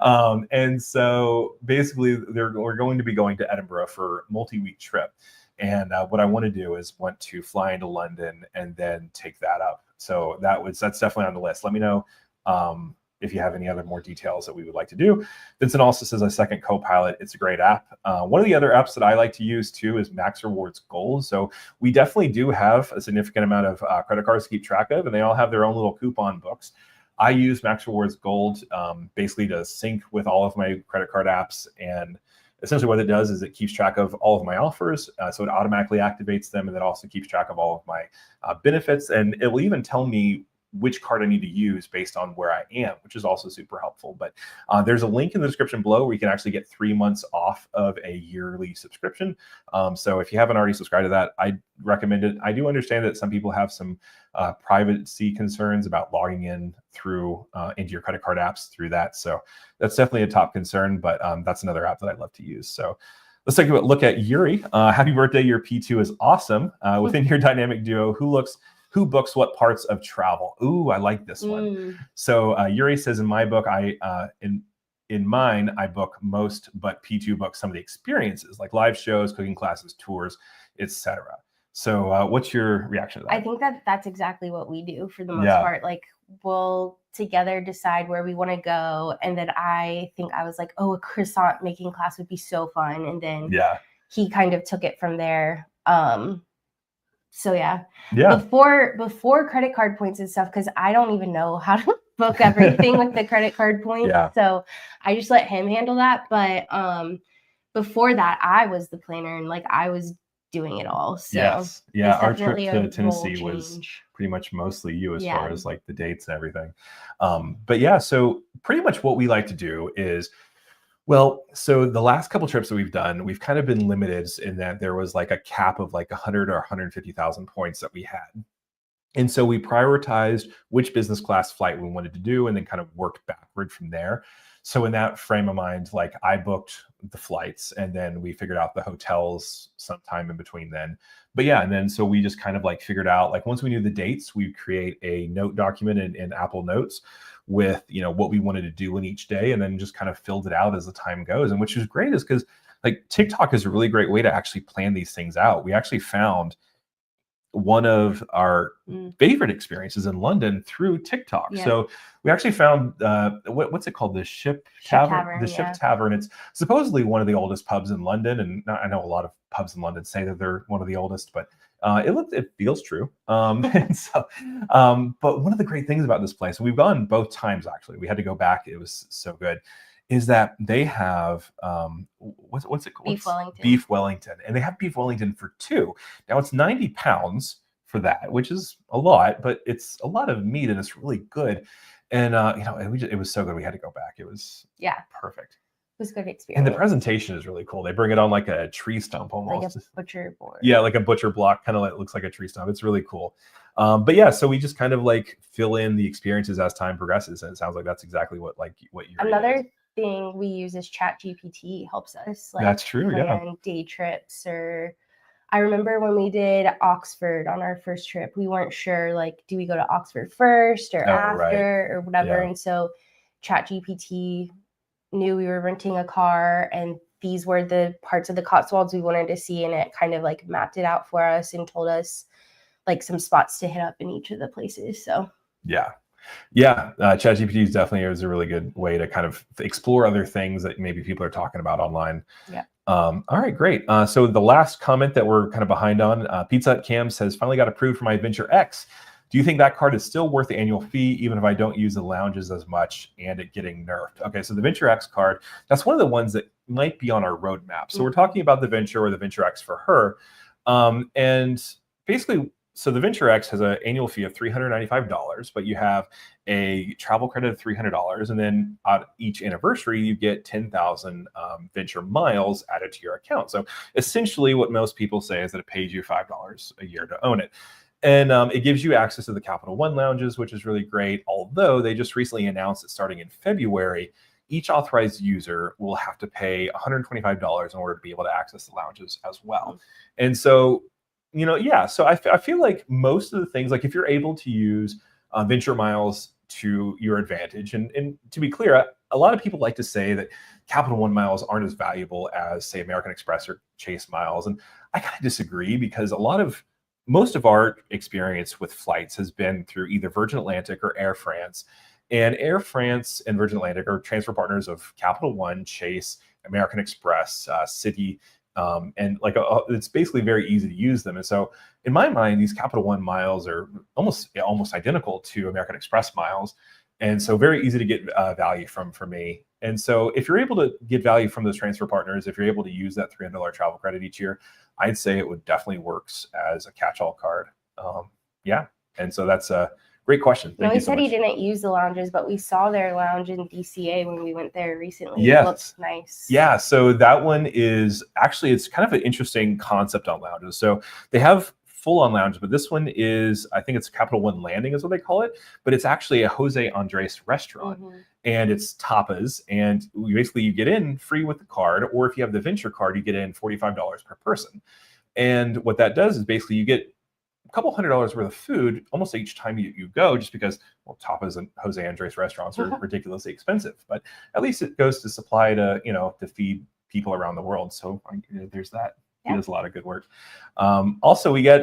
And so basically, we're going to be going to Edinburgh for a multi-week trip. And what I want to do is want to fly into London and then take that up. So that's definitely on the list. Let me know if you have any other more details that we would like to do. Vincent also says a second Copilot. It's a great app. One of the other apps that I like to use too is Max Rewards Gold. So we definitely do have a significant amount of credit cards to keep track of, and they all have their own little coupon books. I use Max Rewards Gold basically to sync with all of my credit card apps. And essentially what it does is it keeps track of all of my offers. So it automatically activates them, and it also keeps track of all of my benefits. And it will even tell me which card I need to use based on where I am, which is also super helpful. But there's a link in the description below where you can actually get 3 months off of a yearly subscription. So if you haven't already subscribed to that, I recommend it. I do understand that some people have some privacy concerns about logging in through into your credit card apps through that. So that's definitely a top concern, but that's another app that I love to use. So let's take a look at Yuri. Happy birthday. Your P2 is awesome. Within your dynamic duo, who books what parts of travel? Ooh, I like this one. So Yuri says, in my book, in mine, I book most, but P2 books some of the experiences like live shows, cooking classes, tours, etc. So what's your reaction to that? I think that that's exactly what we do for the most Yeah. part. Like we'll together decide where we want to go. And then I think I was like, oh, a croissant making class would be so fun. And then Yeah. he kind of took it from there. So yeah. Yeah. Before credit card points and stuff, because I don't even know how to book everything with the credit card points. Yeah. So I just let him handle that. But before that, I was the planner and like I was doing it all. So Yes. Yeah. it's Our trip definitely to a Tennessee role was change. pretty much mostly you as Yeah. far as like the dates and everything. But yeah, so pretty much what we like to do is, well, so the last couple trips that we've done, we've kind of been limited in that there was like a cap of like 100 or 150,000 points that we had. And so we prioritized which business class flight we wanted to do and then kind of worked backward from there. So in that frame of mind, like I booked the flights and then we figured out the hotels sometime in between then. But yeah, and then so we just kind of like figured out like once we knew the dates, we create a note document in Apple Notes with, you know, what we wanted to do in each day and then just kind of filled it out as the time goes. And which is great is because like TikTok is a really great way to actually plan these things out. We actually found one of our favorite experiences in London through TikTok. Yeah. So we actually found what's it called? The Ship Tavern. The Ship Tavern. It's supposedly one of the oldest pubs in London, and I know a lot of pubs in London say that they're one of the oldest, but it feels true. And so, but one of the great things about this place, and we've gone both times actually. We had to go back. It was so good. Is that they have what's it called? Beef Wellington. Beef Wellington, and they have beef Wellington for two. Now it's 90 pounds for that, which is a lot, but it's a lot of meat and it's really good. And you know, and it was so good. We had to go back. It was perfect. It was a good experience. And the presentation is really cool. They bring it on like a tree stump almost. Like a butcher board. Yeah, like a butcher block, kind of like looks like a tree stump. It's really cool. But yeah, so we just kind of like fill in the experiences as time progresses, and it sounds like that's exactly what you're. Another thing we use is ChatGPT helps us like that's true, plan day trips. Or I remember when we did Oxford on our first trip, we weren't sure like do we go to Oxford first or after or whatever. And so ChatGPT knew we were renting a car and these were the parts of the Cotswolds we wanted to see, and it kind of like mapped it out for us and told us like some spots to hit up in each of the places. So ChatGPT is definitely a really good way to kind of explore other things that maybe people are talking about online. All right, great. So the last comment that we're kind of behind on, Pizza Hut Cam says, finally got approved for my Adventure X. Do you think that card is still worth the annual fee, even if I don't use the lounges as much and it getting nerfed? Okay, so the Venture X card, that's one of the ones that might be on our roadmap. So we're talking about the Venture or the Venture X for her. And basically, so the Venture X has an annual fee of $395, but you have a travel credit of $300. And then on each anniversary, you get 10,000 Venture miles added to your account. So essentially what most people say is that it pays you $5 a year to own it. And it gives you access to the Capital One lounges, which is really great. Although they just recently announced that starting in February, each authorized user will have to pay $125 in order to be able to access the lounges as well. And so, you know, so I feel like most of the things, like if you're able to use Venture miles to your advantage, and to be clear, a lot of people like to say that Capital One miles aren't as valuable as, say, American Express or Chase miles. And I kind of disagree because most of our experience with flights has been through either Virgin Atlantic or Air France. And Air France and Virgin Atlantic are transfer partners of Capital One, Chase, American Express, Citi, and like it's basically very easy to use them. And so in my mind, these Capital One miles are almost identical to American Express miles. And so very easy to get value from for me. And so if you're able to get value from those transfer partners, if you're able to use that $300 travel credit each year, I'd say it would definitely works as a catch-all card. And so that's a great question. Thank you so much. He didn't use the lounges, but we saw their lounge in DCA when we went there recently. Yes. It looks nice. Yeah, so that one is actually, it's kind of an interesting concept on lounges. So they have full-on lounge, but this one is, I think it's Capital One Landing is what they call it, but it's actually a Jose Andres restaurant. And it's tapas, and you get in free with the card, or if you have the Venture card, you get in $45 per person. And what that does is basically you get a couple $100 worth of food almost each time you go, just because, well, tapas and Jose Andres restaurants are ridiculously expensive, but at least it goes to supply to feed people around the world. So there's that. He does a lot of good work. Also, we get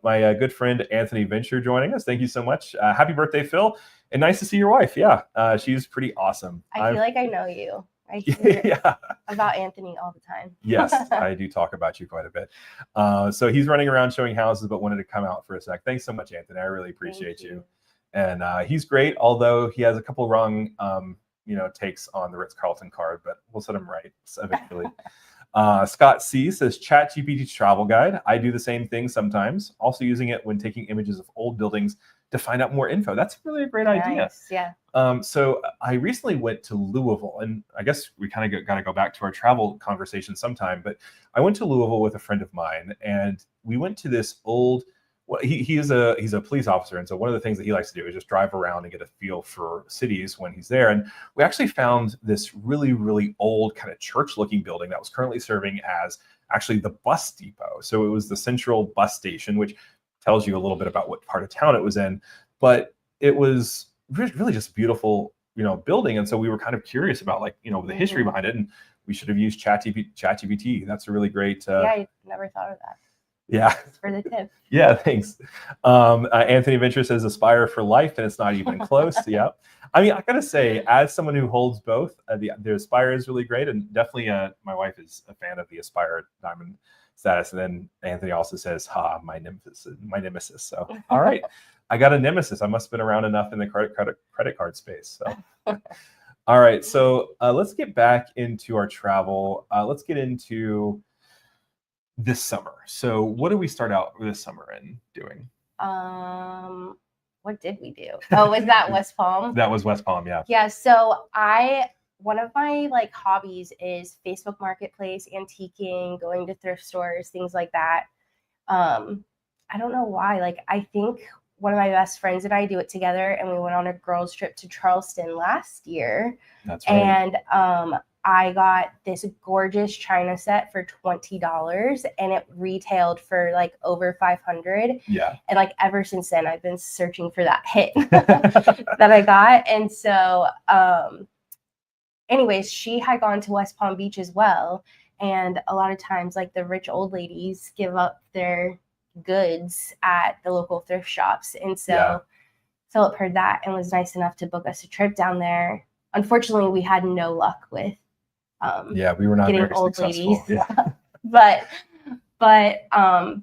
my good friend Anthony Venture joining us. Thank you so much. Happy birthday, Phil. And nice to see your wife. Yeah, she's pretty awesome. I feel like I know you. I hear about Anthony all the time. Yes, I do talk about you quite a bit. So he's running around showing houses, but wanted to come out for a sec. Thanks so much, Anthony. I really appreciate you. And he's great, although he has a couple wrong, takes on the Ritz-Carlton card, but we'll set him right eventually. Scott C says, ChatGPT travel guide. I do the same thing sometimes, also using it when taking images of old buildings to find out more info. That's really a great idea. Yeah. So I recently went to Louisville, and I guess we kind of got to go back to our travel conversation sometime, but I went to Louisville with a friend of mine, and we went to this old, well, he's a police officer, and so one of the things that he likes to do is just drive around and get a feel for cities when he's there. And we actually found this really, really old kind of church-looking building that was currently serving as actually the bus depot. So it was the central bus station, which tells you a little bit about what part of town it was in, but it was really just a beautiful, building. And so we were kind of curious about the history behind it, and we should have used ChatGPT. That's a really great. I never thought of that. Yeah. Thanks for the tip. Yeah, thanks. Anthony Venture says Aspire for life, and it's not even close. Yeah. I mean, I gotta say, as someone who holds both, the Aspire is really great, and definitely my wife is a fan of the Aspire Diamond status. And then Anthony also says, my nemesis. So, all right, I got a nemesis. I must have been around enough in the credit card space. So, all right. So let's get back into our travel. Let's get into this summer. So what did we start out this summer in doing? What did we do? Oh, was that West Palm? That was West Palm, yeah. Yeah. So one of my hobbies is Facebook Marketplace, antiquing, going to thrift stores, things like that. I don't know why. I think one of my best friends and I do it together, and we went on a girls' trip to Charleston last year. That's right. And I got this gorgeous china set for $20, and it retailed for over $500. Yeah. And ever since then, I've been searching for that hit that I got. And so, anyways, she had gone to West Palm Beach as well. And a lot of times, the rich old ladies give up their goods at the local thrift shops. And so Phillip heard that and was nice enough to book us a trip down there. Unfortunately, we had no luck with we were not getting very old successful. ladies. Yeah. but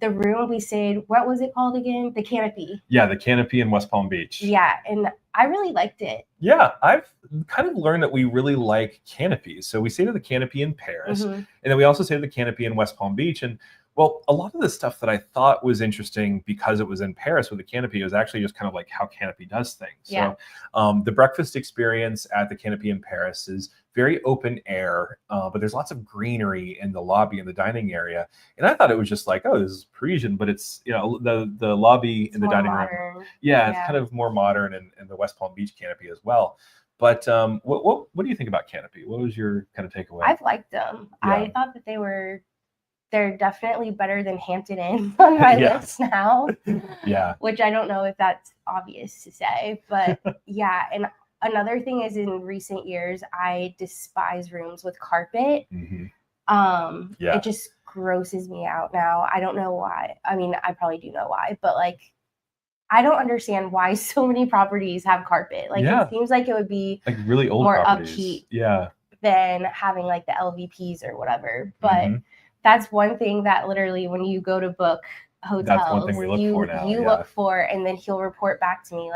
the room we stayed, what was it called again? The Canopy. Yeah, the Canopy in West Palm Beach. Yeah, and I really liked it. Yeah, I've kind of learned that we really like canopies. So we stayed at the Canopy in Paris, and then we also stayed at the Canopy in West Palm Beach. And well, a lot of the stuff that I thought was interesting because it was in Paris with the Canopy was actually just kind of how Canopy does things. Yeah. So the breakfast experience at the Canopy in Paris is very open air, but there's lots of greenery in the lobby and the dining area. And I thought it was just this is Parisian, but it's, the lobby in the dining room. Yeah, it's kind of more modern, and the West Palm Beach Canopy as well. But what do you think about Canopy? What was your kind of takeaway? I've liked them. Yeah. I thought that they're definitely better than Hampton Inn on my list now. Yeah. Which I don't know if that's obvious to say, but yeah. And another thing is, in recent years, I despise rooms with carpet. It just grosses me out now. I don't know why. I mean, I probably do know why, but I don't understand why so many properties have carpet. It seems like it would be really old more properties. upkeep than having the LVPs or whatever. But that's one thing that literally, when you go to book hotels, that's one thing we look for now. You look for, and then he'll report back to me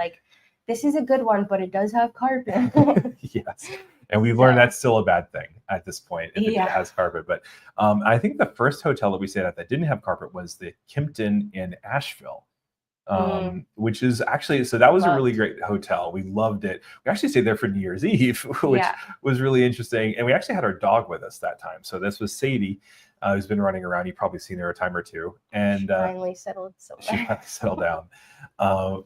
this is a good one, but it does have carpet. Yes. And we've learned that's still a bad thing at this point if it has carpet. But I think the first hotel that we stayed at that didn't have carpet was the Kimpton in Asheville. Which is actually, so that was a really great hotel. We loved it. We actually stayed there for New Year's Eve, which was really interesting. And we actually had our dog with us that time. So this was Sadie, who's been running around. You've probably seen her a time or two. And she finally settled down.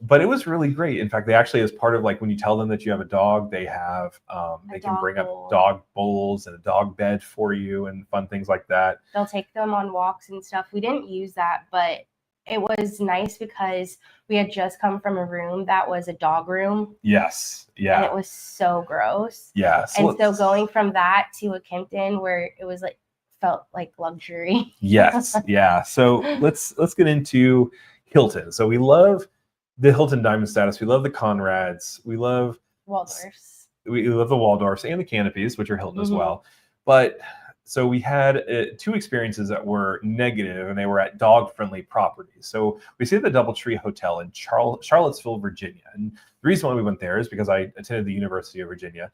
But it was really great. In fact, they actually, as part of when you tell them that you have a dog, they have, they can bring up dog bowls and a dog bed for you and fun things like that. They'll take them on walks and stuff. We didn't use that, but it was nice because we had just come from a room that was a dog room. Yes. Yeah. And it was so gross. Yeah. So going from that to a Kimpton where it was felt like luxury. Yes. Yeah. So let's get into Hilton. So we love the Hilton Diamond status. We love the Conrads. We love Waldorfs. we love the Waldorfs and the Canopies, which are Hilton as Mhm. well. But so we had two experiences that were negative, and they were at dog-friendly properties. So we stayed at the DoubleTree Hotel in Charlottesville, Virginia. And the reason why we went there is because I attended the University of Virginia,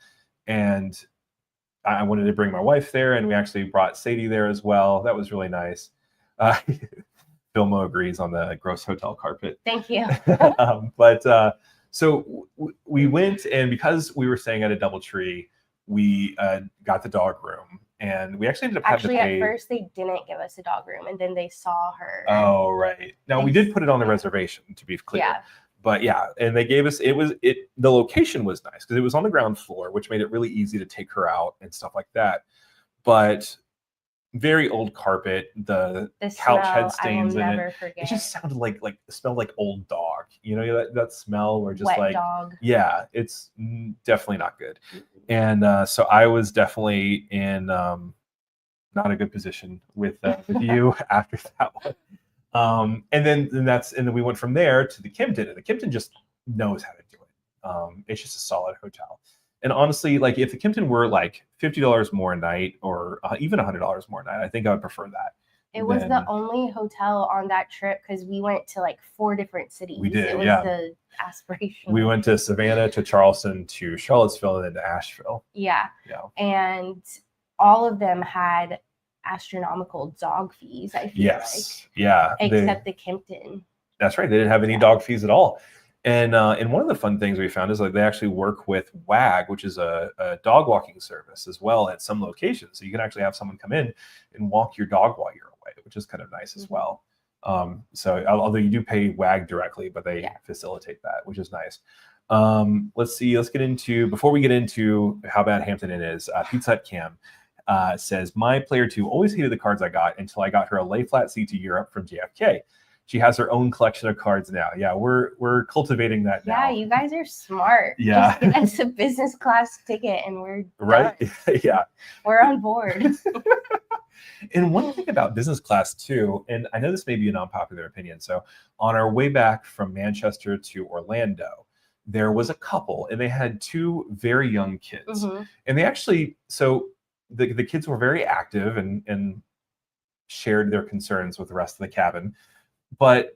and I wanted to bring my wife there, and we actually brought Sadie there as well. That was really nice. Philmo agrees on the gross hotel carpet. Thank you. So we went, and because we were staying at a DoubleTree, we got the dog room, and we actually ended up having to pay. At first they didn't give us a dog room, and then they saw her. Oh, right. Now we did put it on the reservation, to be clear. Yeah. But yeah, and they gave us the location was nice because it was on the ground floor, which made it really easy to take her out and stuff like that. But very old carpet, the couch had stains in it. It just sounded like smelled like old dog. You know, that smell where just wet dog. Yeah, it's definitely not good. And so I was definitely in not a good position with you after that one. And then we went from there to the Kimpton, and the Kimpton just knows how to do it. It's just a solid hotel. And honestly, like if the Kimpton were like $50 more a night, or even $100 more a night, I think I would prefer that. It was the only hotel on that trip because we went to like 4 different cities. We did, it was yeah. The aspiration. We went to Savannah, to Charleston, to Charlottesville, and then to Asheville. Yeah. Yeah. And all of them had astronomical dog fees, I feel like. Yeah. Except the Kimpton. That's right. They didn't have any dog fees at all. And one of the fun things we found is like they actually work with WAG, which is a dog walking service as well at some locations. So you can actually have someone come in and walk your dog while you're away, which is kind of nice as well. So although you do pay WAG directly, but they facilitate that, which is nice. Let's see. Before we get into how bad Hampton Inn is, Pizza Hut Cam says, my player 2 always hated the cards I got until I got her a lay flat seat to Europe from JFK. She has her own collection of cards now. Yeah, we're cultivating that now. Yeah, you guys are smart. Yeah. Just get us a business class ticket and we're right. Done. Yeah. We're on board. And one thing about business class too, and I know this may be an unpopular opinion. So on our way back from Manchester to Orlando, there was a couple and they had 2 very young kids. Mm-hmm. And they actually, so the kids were very active and shared their concerns with the rest of the cabin. But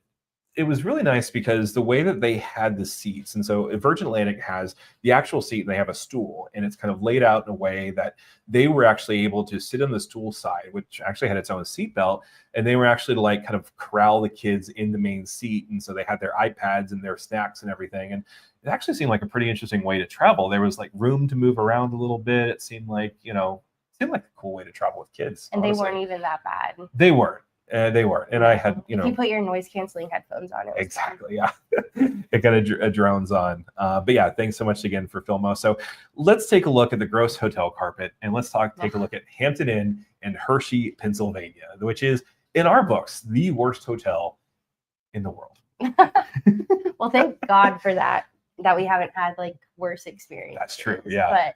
it was really nice because the way that they had the seats, and so Virgin Atlantic has the actual seat and they have a stool, and it's kind of laid out in a way that they were actually able to sit on the stool side, which actually had its own seat belt, and they were actually to like kind of corral the kids in the main seat. And so they had their iPads and their snacks and everything. And it actually seemed like a pretty interesting way to travel. There was like room to move around a little bit. It seemed like a cool way to travel with kids. And honestly. They weren't even that bad. They weren't. They weren't. And I had, If you put your noise canceling headphones on, it was exactly, yeah. It got a drones on. But yeah, thanks so much again for Philmo. So let's take a look at the gross hotel carpet, and let's take a look at Hampton Inn in Hershey, Pennsylvania, which is in our books the worst hotel in the world. Well, thank God for that we haven't had like worse experiences. That's true. Yeah. But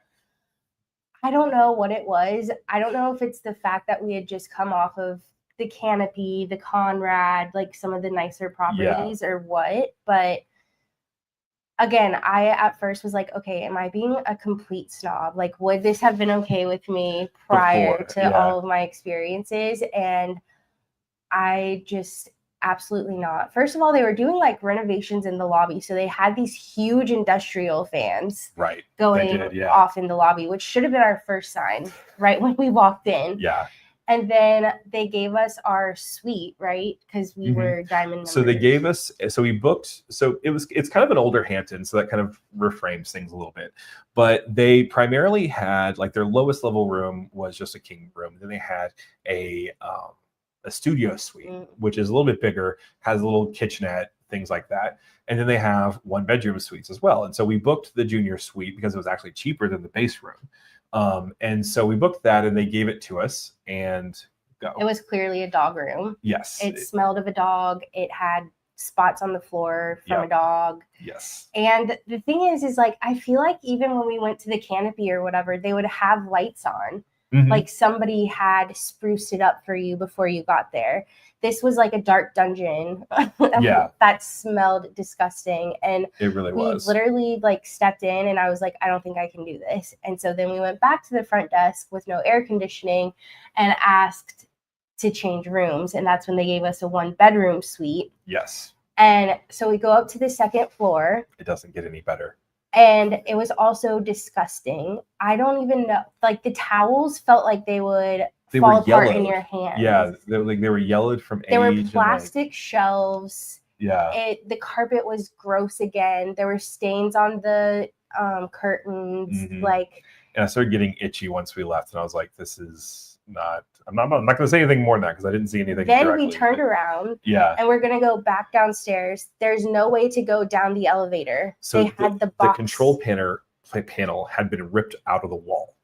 I don't know what it was. I don't know if it's the fact that we had just come off of the Canopy, the Conrad, like some of the nicer properties or what. But again, I at first was like, okay, am I being a complete snob? Like, would this have been okay with me prior to all of my experiences? And I just absolutely not. First of all, they were doing like renovations in the lobby. So they had these huge industrial fans going off in the lobby, which should have been our first sign right when we walked in. Yeah. And then they gave us our suite, right? Because we were diamond members. So they gave us, so we booked, so it's kind of an older Hampton, so that kind of reframes things a little bit. But they primarily had, like their lowest level room was just a king room. Then they had a studio suite, which is a little bit bigger, has a little kitchenette, things like that. And then they have 1-bedroom suites as well. And so we booked the junior suite because it was actually cheaper than the base room. And so we booked that and they gave it to us and go. It was clearly a dog room. Yes. It smelled of a dog. It had spots on the floor from a dog. Yes. And the thing is like, I feel like even when we went to the Canopy or whatever, they would have lights on. Like somebody had spruced it up for you before you got there. This was like a dark dungeon that smelled disgusting. And it really was. Literally like stepped in and I was like, I don't think I can do this. And so then we went back to the front desk with no air conditioning and asked to change rooms. And that's when they gave us a 1-bedroom suite. Yes. And so we go up to the second floor. It doesn't get any better. And it was also disgusting. I don't even know. Like the towels felt like they would fall apart in your hands. Yeah, they were yellowed from age. There were plastic shelves. Yeah. The carpet was gross again. There were stains on the curtains. Like, and I started getting itchy once we left, and I was like, "This is not." I'm not going to say anything more than that because I didn't see anything. Then directly, we turned around. Yeah. And we're gonna go back downstairs. There's no way to go down the elevator. So they had the control panel had been ripped out of the wall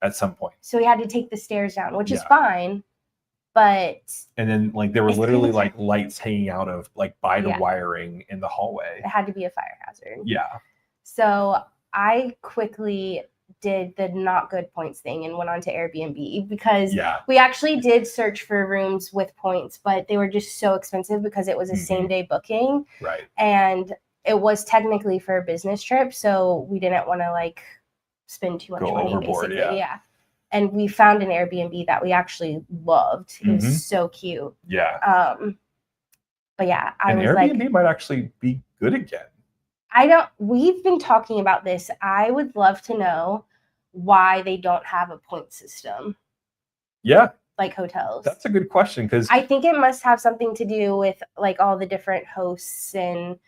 at some point. So we had to take the stairs down, which is fine. But and then like there were literally like lights hanging out of like by the wiring in the hallway. It had to be a fire hazard. Yeah. So I quickly did the not good points thing and went on to Airbnb because we actually did search for rooms with points, but they were just so expensive because it was a same day booking. Right. And it was technically for a business trip. So we didn't want to like spend too much money overboard, basically. Yeah. And we found an Airbnb that we actually loved. It was so cute. Yeah. But yeah, I was Airbnb like, might actually be good again. We've been talking about this. I would love to know why they don't have a point system. Yeah. Like hotels. That's a good question because I think it must have something to do with like all the different hosts and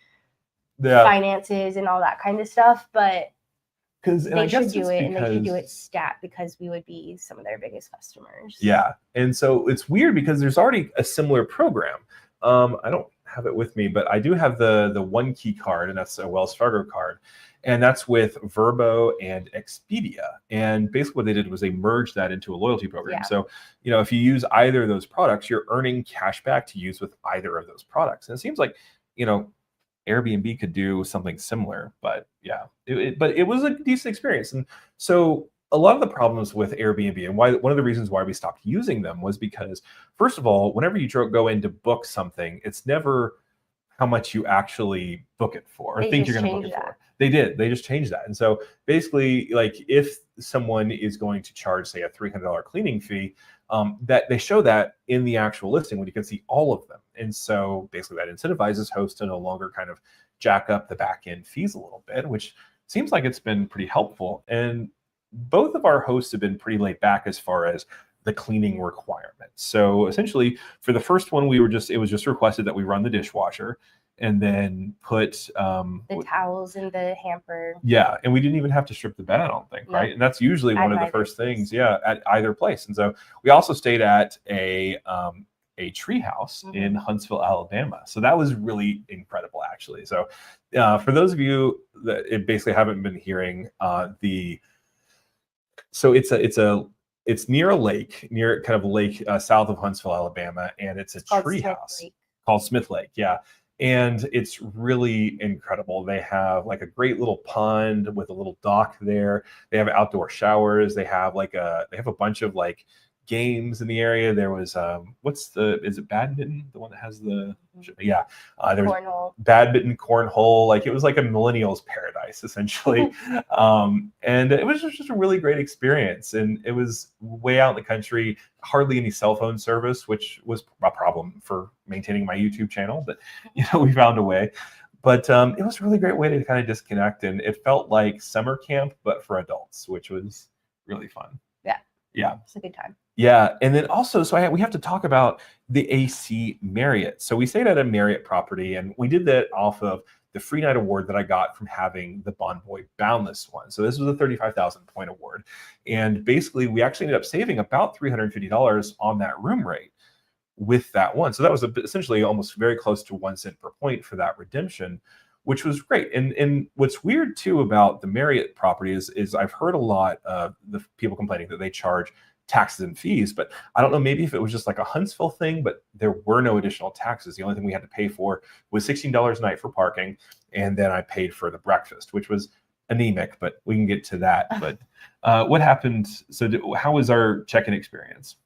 finances and all that kind of stuff. But they should do it and they should do it stat because we would be some of their biggest customers. Yeah. And so it's weird because there's already a similar program. I don't have it with me, but I do have the One Key card, and that's a Wells Fargo card. And that's with Vrbo and Expedia. And basically what they did was they merged that into a loyalty program. Yeah. So, if you use either of those products, you're earning cash back to use with either of those products. And it seems like, Airbnb could do something similar, but but it was a decent experience. And so a lot of the problems with Airbnb and one of the reasons why we stopped using them was because, first of all, whenever you go in to book something, it's never how much you actually book it for or think you're going to book it for. They just changed that. And so basically, like if someone is going to charge, say, a $300 cleaning fee, that they show that in the actual listing when you can see all of them. And so basically that incentivizes hosts to no longer kind of jack up the back end fees a little bit, which seems like it's been pretty helpful. And both of our hosts have been pretty laid back as far as the cleaning requirements. So essentially for the first one, it was just requested that we run the dishwasher and then put the towels in the hamper. Yeah. And we didn't even have to strip the bed, I don't think. Right. And that's usually one of the first things. Yeah. At either place. And so we also stayed at a tree house in Huntsville, Alabama. So that was really incredible, actually. So for those of you that basically haven't been hearing so it's near a lake, near kind of a lake south of Huntsville, Alabama, and it's a tree house called Smith Lake. Yeah. And it's really incredible. They have like a great little pond with a little dock there. They have outdoor showers. They have a bunch of like games in the area. There was is it badminton, the one that has the there was cornhole. Badminton, cornhole, like it was like a millennials paradise essentially. And it was just a really great experience, and it was way out in the country, hardly any cell phone service, which was a problem for maintaining my YouTube channel, but we found a way. But it was a really great way to kind of disconnect, and it felt like summer camp but for adults, which was really fun. Yeah, it's a good time. Yeah, and then also, we have to talk about the AC Marriott. So we stayed at a Marriott property, and we did that off of the free night award that I got from having the Bonvoy Boundless one. So this was a 35,000 point award, and basically we actually ended up saving about $350 on that room rate with that one. So that was essentially almost very close to 1 cent per point for that redemption, which was great. And what's weird too about the Marriott property is I've heard a lot of the people complaining that they charge taxes and fees, but I don't know, maybe if it was just like a Huntsville thing, but there were no additional taxes. The only thing we had to pay for was $16 a night for parking. And then I paid for the breakfast, which was anemic, but we can get to that. But what happened? So how was our check-in experience?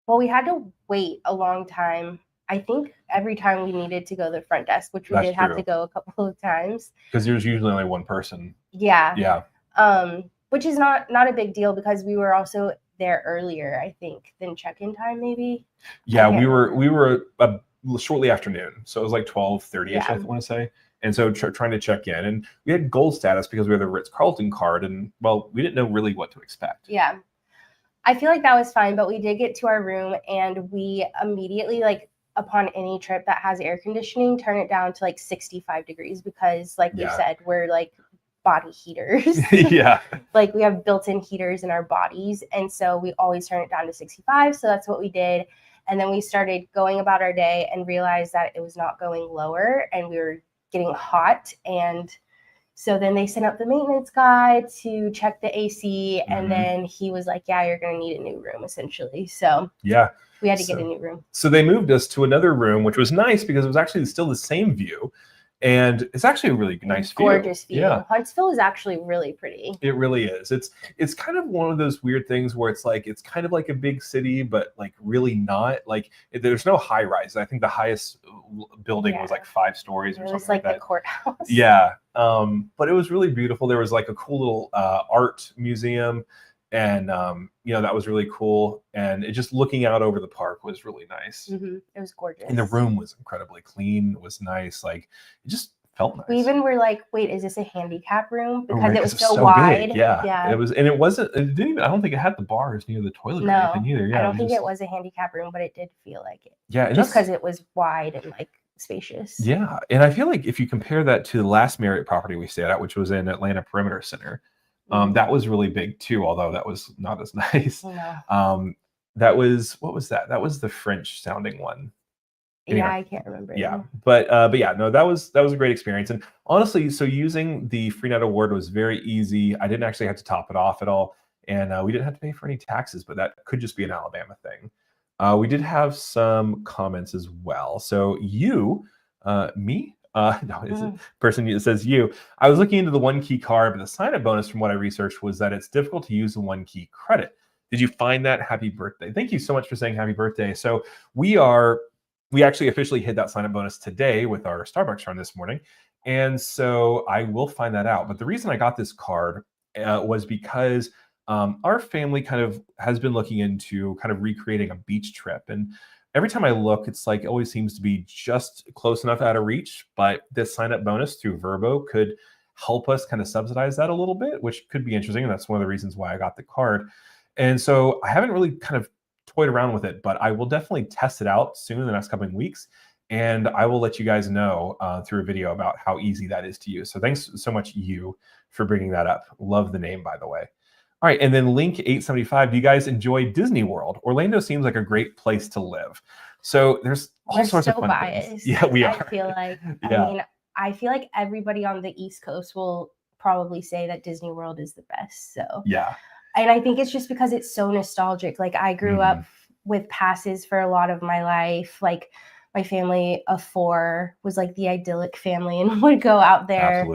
Well, we had to wait a long time. I think every time we needed to go to the front desk, which we That's did have to true. go a couple of times. Because there's usually only one person. Yeah. Yeah. Which is not a big deal because we were also there earlier, I think, than check-in time, maybe. Yeah, we were shortly after noon, so it was like 12:30ish, I want to say. And so trying to check in, and we had gold status because we had the Ritz-Carlton card, and well, we didn't know really what to expect. Yeah, I feel like that was fine, but we did get to our room, and we immediately, like, upon any trip that has air conditioning, turn it down to like 65 degrees because, like you said, we're like body heaters. Yeah. Like we have built-in heaters in our bodies, and so we always turn it down to 65. So that's what we did. And then we started going about our day and realized that it was not going lower and we were getting hot. And so then they sent out the maintenance guy to check the AC, and then he was like, yeah, you're going to need a new room essentially. So yeah, we had to get a new room. So they moved us to another room, which was nice because it was actually still the same view. And it's actually a really nice view. Gorgeous view. Yeah. Huntsville is actually really pretty. It really is. It's kind of one of those weird things where it's kind of like a big city, but like really not. Like there's no high rise. I think the highest building was like 5 stories or something. It was like that. the courthouse. Yeah. But it was really beautiful. There was like a cool little art museum. And that was really cool. And it just looking out over the park was really nice. It was gorgeous. And the room was incredibly clean. It was nice. Like it just felt nice. We even were like, wait, is this a handicap room? Because it was so wide. Big. Yeah. It was, and it didn't even, I don't think it had the bars near the toilet or anything either. Yeah. I don't think it was a handicap room, but it did feel like it. Yeah. Just because it was wide and like spacious. Yeah. And I feel like if you compare that to the last Marriott property we stayed at, which was in Atlanta Perimeter Center, that was really big too, although that was not as nice. That was, what was that? That was the French sounding one. Anyway, yeah, I can't remember. Yeah, but yeah, no, that was a great experience. And honestly, so using the Freenet award was very easy. I didn't actually have to top it off at all, and we didn't have to pay for any taxes. But that could just be an Alabama thing. We did have some comments as well. So me. No, it's a person that says you. I was looking into the one key card, but the sign-up bonus from what I researched was that it's difficult to use the one key credit. Did you find that? Happy birthday. Thank you so much for saying happy birthday. So we actually officially hit that sign-up bonus today with our Starbucks run this morning. And so I will find that out. But the reason I got this card was because our family kind of has been looking into kind of recreating a beach trip. And every time I look, it's like it always seems to be just close enough out of reach. But this sign-up bonus through Vrbo could help us kind of subsidize that a little bit, which could be interesting. And that's one of the reasons why I got the card. And so I haven't really kind of toyed around with it, but I will definitely test it out soon in the next coming weeks. And I will let you guys know through a video about how easy that is to use. So thanks so much, for bringing that up. Love the name, by the way. All right, and then Link875, do you guys enjoy Disney World? Orlando seems like a great place to live. So there's all sorts of fun things. Yeah, we are. I feel like, I feel like everybody on the East Coast will probably say that Disney World is the best. So yeah. And I think it's just because it's so nostalgic. Like I grew up with passes for a lot of my life. Like my family of 4 was like the idyllic family and would go out there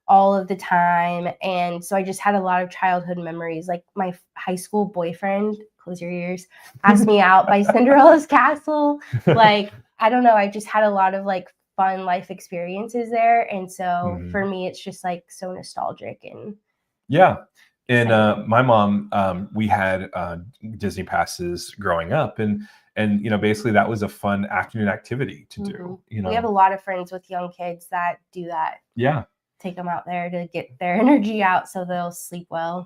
all of the time. And so I just had a lot of childhood memories. Like my high school boyfriend, close your ears, asked me out by Cinderella's Castle. Like, I don't know. I just had a lot of like fun life experiences there. And so for me, it's just like so nostalgic. And yeah. And my mom, we had Disney passes growing up, and basically that was a fun afternoon activity to do. We have a lot of friends with young kids that do that. Yeah, take them out there to get their energy out so they'll sleep well.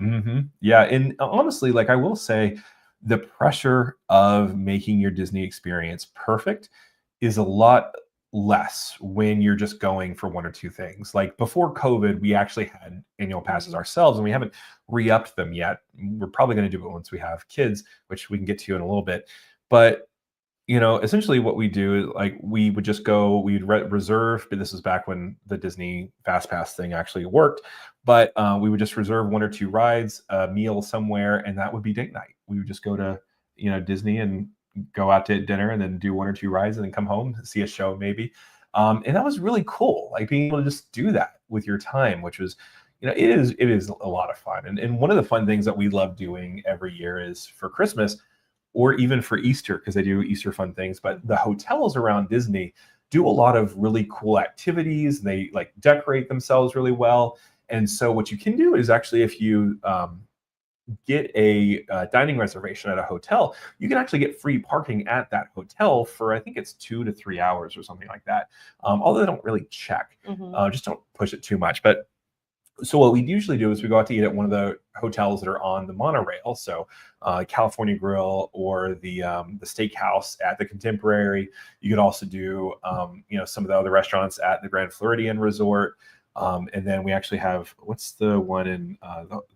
Yeah, and honestly, like I will say, the pressure of making your Disney experience perfect is a lot less when you're just going for 1 or 2 things. Like before COVID, we actually had annual passes ourselves, and we haven't re-upped them yet. We're probably going to do it once we have kids, which we can get to in a little bit. But essentially what we do, like we would just go, we'd reserve, but this is back when the Disney Fast Pass thing actually worked, but we would just reserve 1 or 2 rides, a meal somewhere, and that would be date night. We would just go to Disney and go out to dinner and then do 1 or 2 rides and then come home, see a show maybe. And that was really cool, like being able to just do that with your time, which was it is a lot of fun. And one of the fun things that we love doing every year is for Christmas or even for Easter, because they do Easter fun things, but the hotels around Disney do a lot of really cool activities. They like decorate themselves really well. And so what you can do is actually, if you get a dining reservation at a hotel, you can actually get free parking at that hotel for, I think it's 2 to 3 hours or something like that. Although they don't really check, just don't push it too much. But so what we usually do is we go out to eat at one of the hotels that are on the monorail. So California Grill or the steakhouse at the Contemporary. You could also do, some of the other restaurants at the Grand Floridian Resort. And then we actually have, what's the one in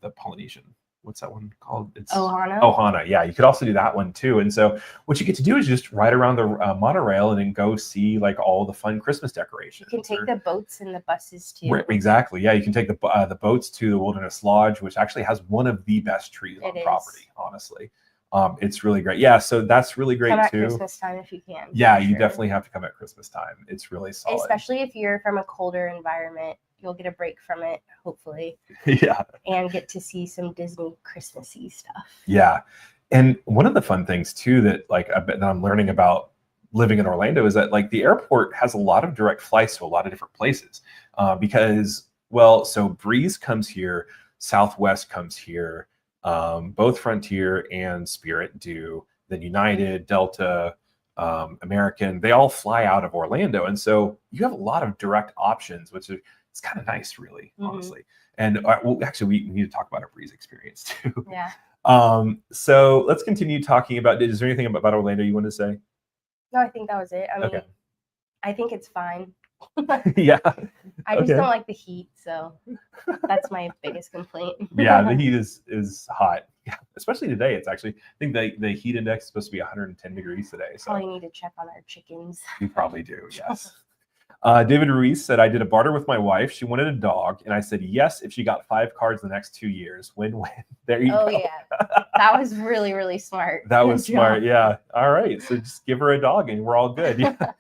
the Polynesian? What's that one called? It's Ohana. Yeah, you could also do that one too. And so what you get to do is just ride around the monorail and then go see like all the fun Christmas decorations. You can take the boats and the buses too. Exactly. Yeah, you can take the boats to the Wilderness Lodge, which actually has one of the best trees on property, honestly. It's really great. Yeah, so that's really great come at too. Christmas time if you can. Yeah, you definitely have to come at Christmas time. It's really solid. Especially if you're from a colder environment. You'll get a break from it, hopefully. Yeah. And get to see some Disney Christmassy stuff. Yeah. And one of the fun things too that that I'm learning about living in Orlando is that like the airport has a lot of direct flights to a lot of different places because, so Breeze comes here, Southwest comes here, both Frontier and Spirit do, then United, Delta, American, they all fly out of Orlando. And so you have a lot of direct options, which it's kind of nice, really, honestly. And we need to talk about our Breeze experience too. Yeah. So let's continue talking about, is there anything about Orlando you want to say? No, I think that was it. I mean, I think it's fine. Yeah. I just don't like the heat, so that's my biggest complaint. Yeah, the heat is hot. Yeah, especially today. It's actually, I think the heat index is supposed to be 110 degrees today. So probably need to check on our chickens. You probably do, yes. David Ruiz said, I did a barter with my wife. She wanted a dog. And I said, yes, if she got 5 cards in the next 2 years. Win-win. There you go. Oh, yeah. That was really, really smart. That was smart. Yeah. All right. So just give her a dog and we're all good. Yeah.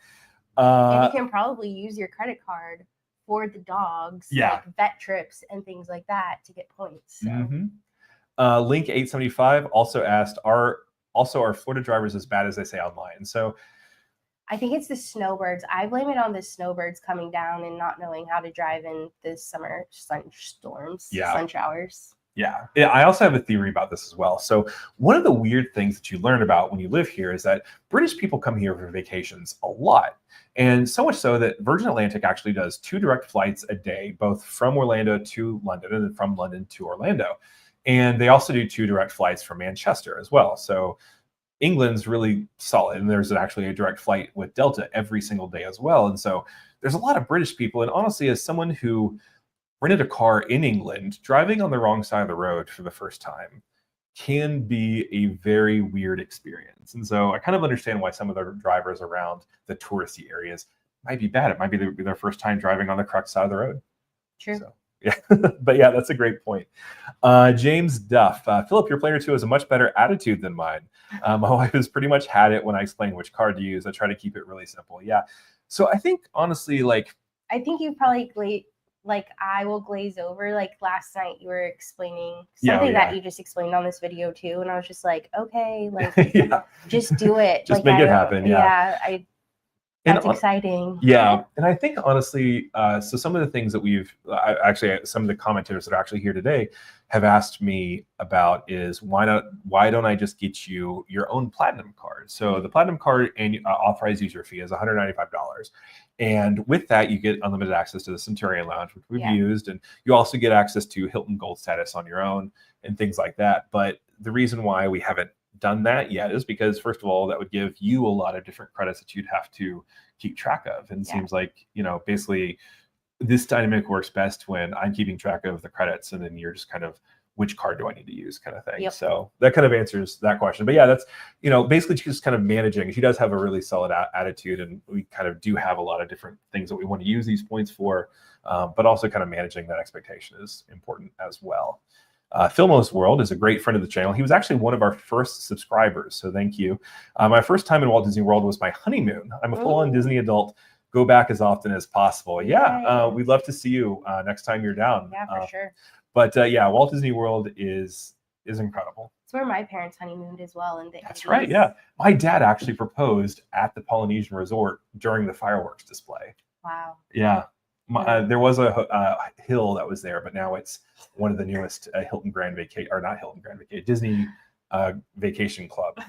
And you can probably use your credit card for the dogs, like vet trips and things like that to get points. So. Link 875 also asked, are Florida drivers as bad as they say online? So I think it's the snowbirds. I blame it on the snowbirds coming down and not knowing how to drive in the summer sun showers. Yeah. I also have a theory about this as well. So one of the weird things that you learn about when you live here is that British people come here for vacations a lot. And so much so that Virgin Atlantic actually does 2 direct flights a day, both from Orlando to London and then from London to Orlando. And they also do 2 direct flights from Manchester as well. So England's really solid. And there's actually a direct flight with Delta every single day as well. And so there's a lot of British people. And honestly, as someone who rented a car in England, driving on the wrong side of the road for the first time can be a very weird experience. And so I kind of understand why some of the drivers around the touristy areas might be bad. It might be their first time driving on the correct side of the road. True. So, yeah, but yeah, that's a great point. James Duff, Phillip, your player 2 has a much better attitude than mine. My wife has pretty much had it when I explain which card to use. I try to keep it really simple. Yeah. So I think honestly, I think you probably I will glaze over. Like last night you were explaining something that you just explained on this video too. And I was just like, okay, just do it. Just make it happen. Yeah. That's exciting. Yeah. And I think honestly, so some of the things that some of the commentators that are actually here today have asked me about is why don't I just get you your own platinum card? So the platinum card and authorized user fee is $195. And with that, you get unlimited access to the Centurion Lounge, which we've used. And you also get access to Hilton Gold status on your own and things like that. But the reason why we haven't done that yet is because, first of all, that would give you a lot of different credits that you'd have to keep track of. And it seems like, basically this dynamic works best when I'm keeping track of the credits and then you're just kind of, which card do I need to use kind of thing. Yep. So that kind of answers that question. But yeah, that's, basically just kind of managing. She does have a really solid attitude, and we kind of do have a lot of different things that we want to use these points for, but also kind of managing that expectation is important as well. Filmo's World is a great friend of the channel. He was actually one of our first subscribers, so thank you. My first time in Walt Disney World was my honeymoon. I'm a full-on Disney adult. go back as often as possible. Yeah, Yay. we'd love to see you next time you're down. Yeah, for sure. But yeah, Walt Disney World is incredible. It's where my parents honeymooned as well. In the That's 80s. right. Yeah, my dad actually proposed at the Polynesian Resort during the fireworks display. Wow. Yeah. There was a hill that was there, but now it's one of the newest Hilton Grand Vacation, or not Hilton Grand Vacation, Disney Vacation Club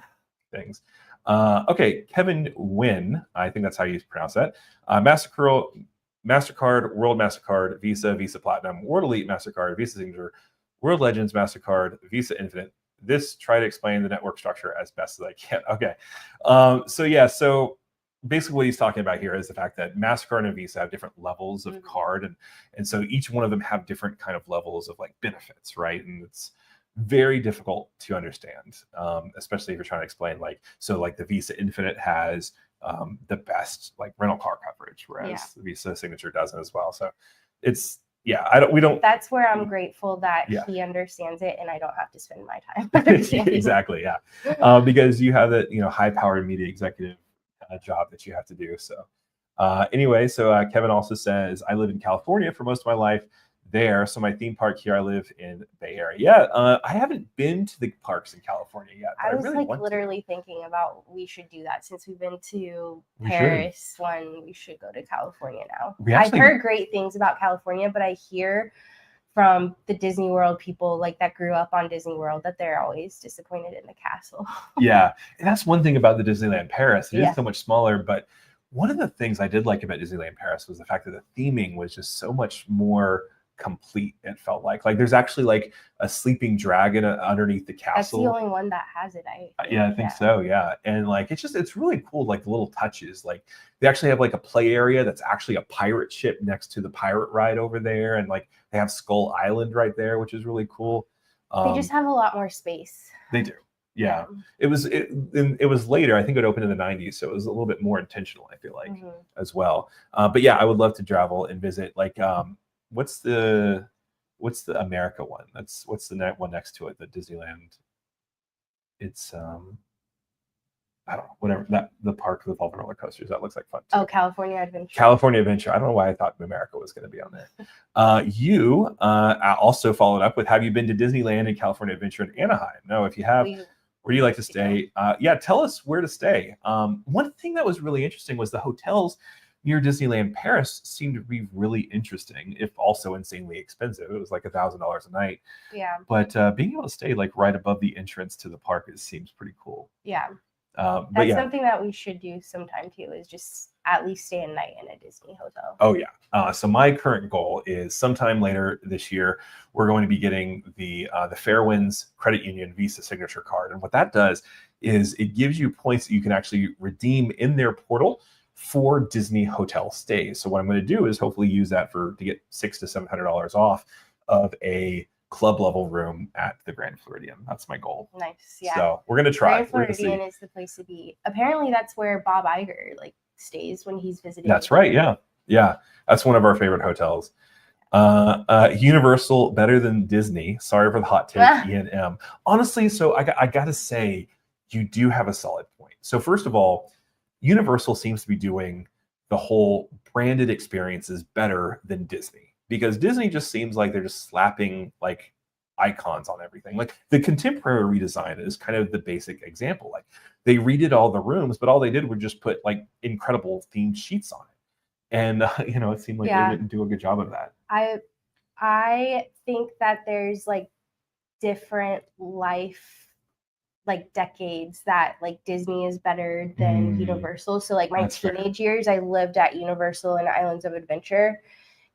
things. Okay, Kevin Wynn, I think that's how you pronounce that. MasterCard, World MasterCard, Visa, Visa Platinum, World Elite MasterCard, Visa Signature, World Legends MasterCard, Visa Infinite. Try to explain the network structure as best as I can. Okay, so basically what he's talking about here is the fact that MasterCard and Visa have different levels of card, and so each one of them have different kind of levels of like benefits, right? And it's very difficult to understand, especially if you're trying to explain like the Visa Infinite has the best like rental car coverage, whereas the Visa Signature doesn't as well. So it's we don't. That's where I'm grateful that he understands it, and I don't have to spend my time. Exactly, yeah, because you have that high-powered media executive job that you have to do. So anyway, so Kevin also says, I live in California for most of my life there. So my theme park here, I live in Bay Area. Yeah, I haven't been to the parks in California yet. I was really like literally thinking about we should do that since we've been to Paris. We should go to California now. I've heard great things about California, but I hear from the Disney World people like that grew up on Disney World that they're always disappointed in the castle. Yeah, and that's one thing about the Disneyland Paris. It is so much smaller, but one of the things I did like about Disneyland Paris was the fact that the theming was just so much more complete. It felt like there's actually like a sleeping dragon underneath the castle. That's the only one that has it. I think so. Yeah, and like it's really cool. Like the little touches. Like they actually have like a play area that's actually a pirate ship next to the pirate ride over there, and like they have Skull Island right there, which is really cool. They just have a lot more space. They do. Yeah. It was later. I think it opened in the 90s, so it was a little bit more intentional, I feel like, as well. But yeah, I would love to travel and visit. Like what's the America one? What's the one next to it? The Disneyland. It's I don't know, whatever the park with all the roller coasters. That looks like fun too. Oh, California Adventure. California Adventure. I don't know why I thought America was going to be on there. You also followed up with, have you been to Disneyland and California Adventure in Anaheim? No, if you have, where do you like to stay? Yeah, tell us where to stay. One thing that was really interesting was the hotels near Disneyland Paris seemed to be really interesting, if also insanely expensive. It was like $1,000 a night. Yeah. But being able to stay like right above the entrance to the park seems pretty cool. Yeah. That's something that we should do sometime too, is just at least stay a night in a Disney hotel. Oh yeah. So my current goal is sometime later this year, we're going to be getting the Fairwinds Credit Union Visa Signature Card. And what that does is it gives you points that you can actually redeem in their portal for Disney hotel stays. So what I'm going to do is hopefully use that to get $600 to $700 off of a club level room at the Grand Floridian. That's my goal. Nice. Yeah. So we're going to try. Grand Floridian is the place to be. Apparently that's where Bob Iger stays when he's visiting. That's right. Yeah. Yeah. That's one of our favorite hotels. Universal better than Disney. Sorry for the hot take, E&M. Honestly, so I got to say, you do have a solid point. So first of all, Universal seems to be doing the whole branded experiences better than Disney. Because Disney just seems like they're just slapping like icons on everything. Like the contemporary redesign is kind of the basic example. Like they redid all the rooms, but all they did was just put like incredible themed sheets on it. And it seemed like they didn't do a good job of that. I think that there's like different life decades that like Disney is better than Universal. So like my teenage years, I lived at Universal and Islands of Adventure.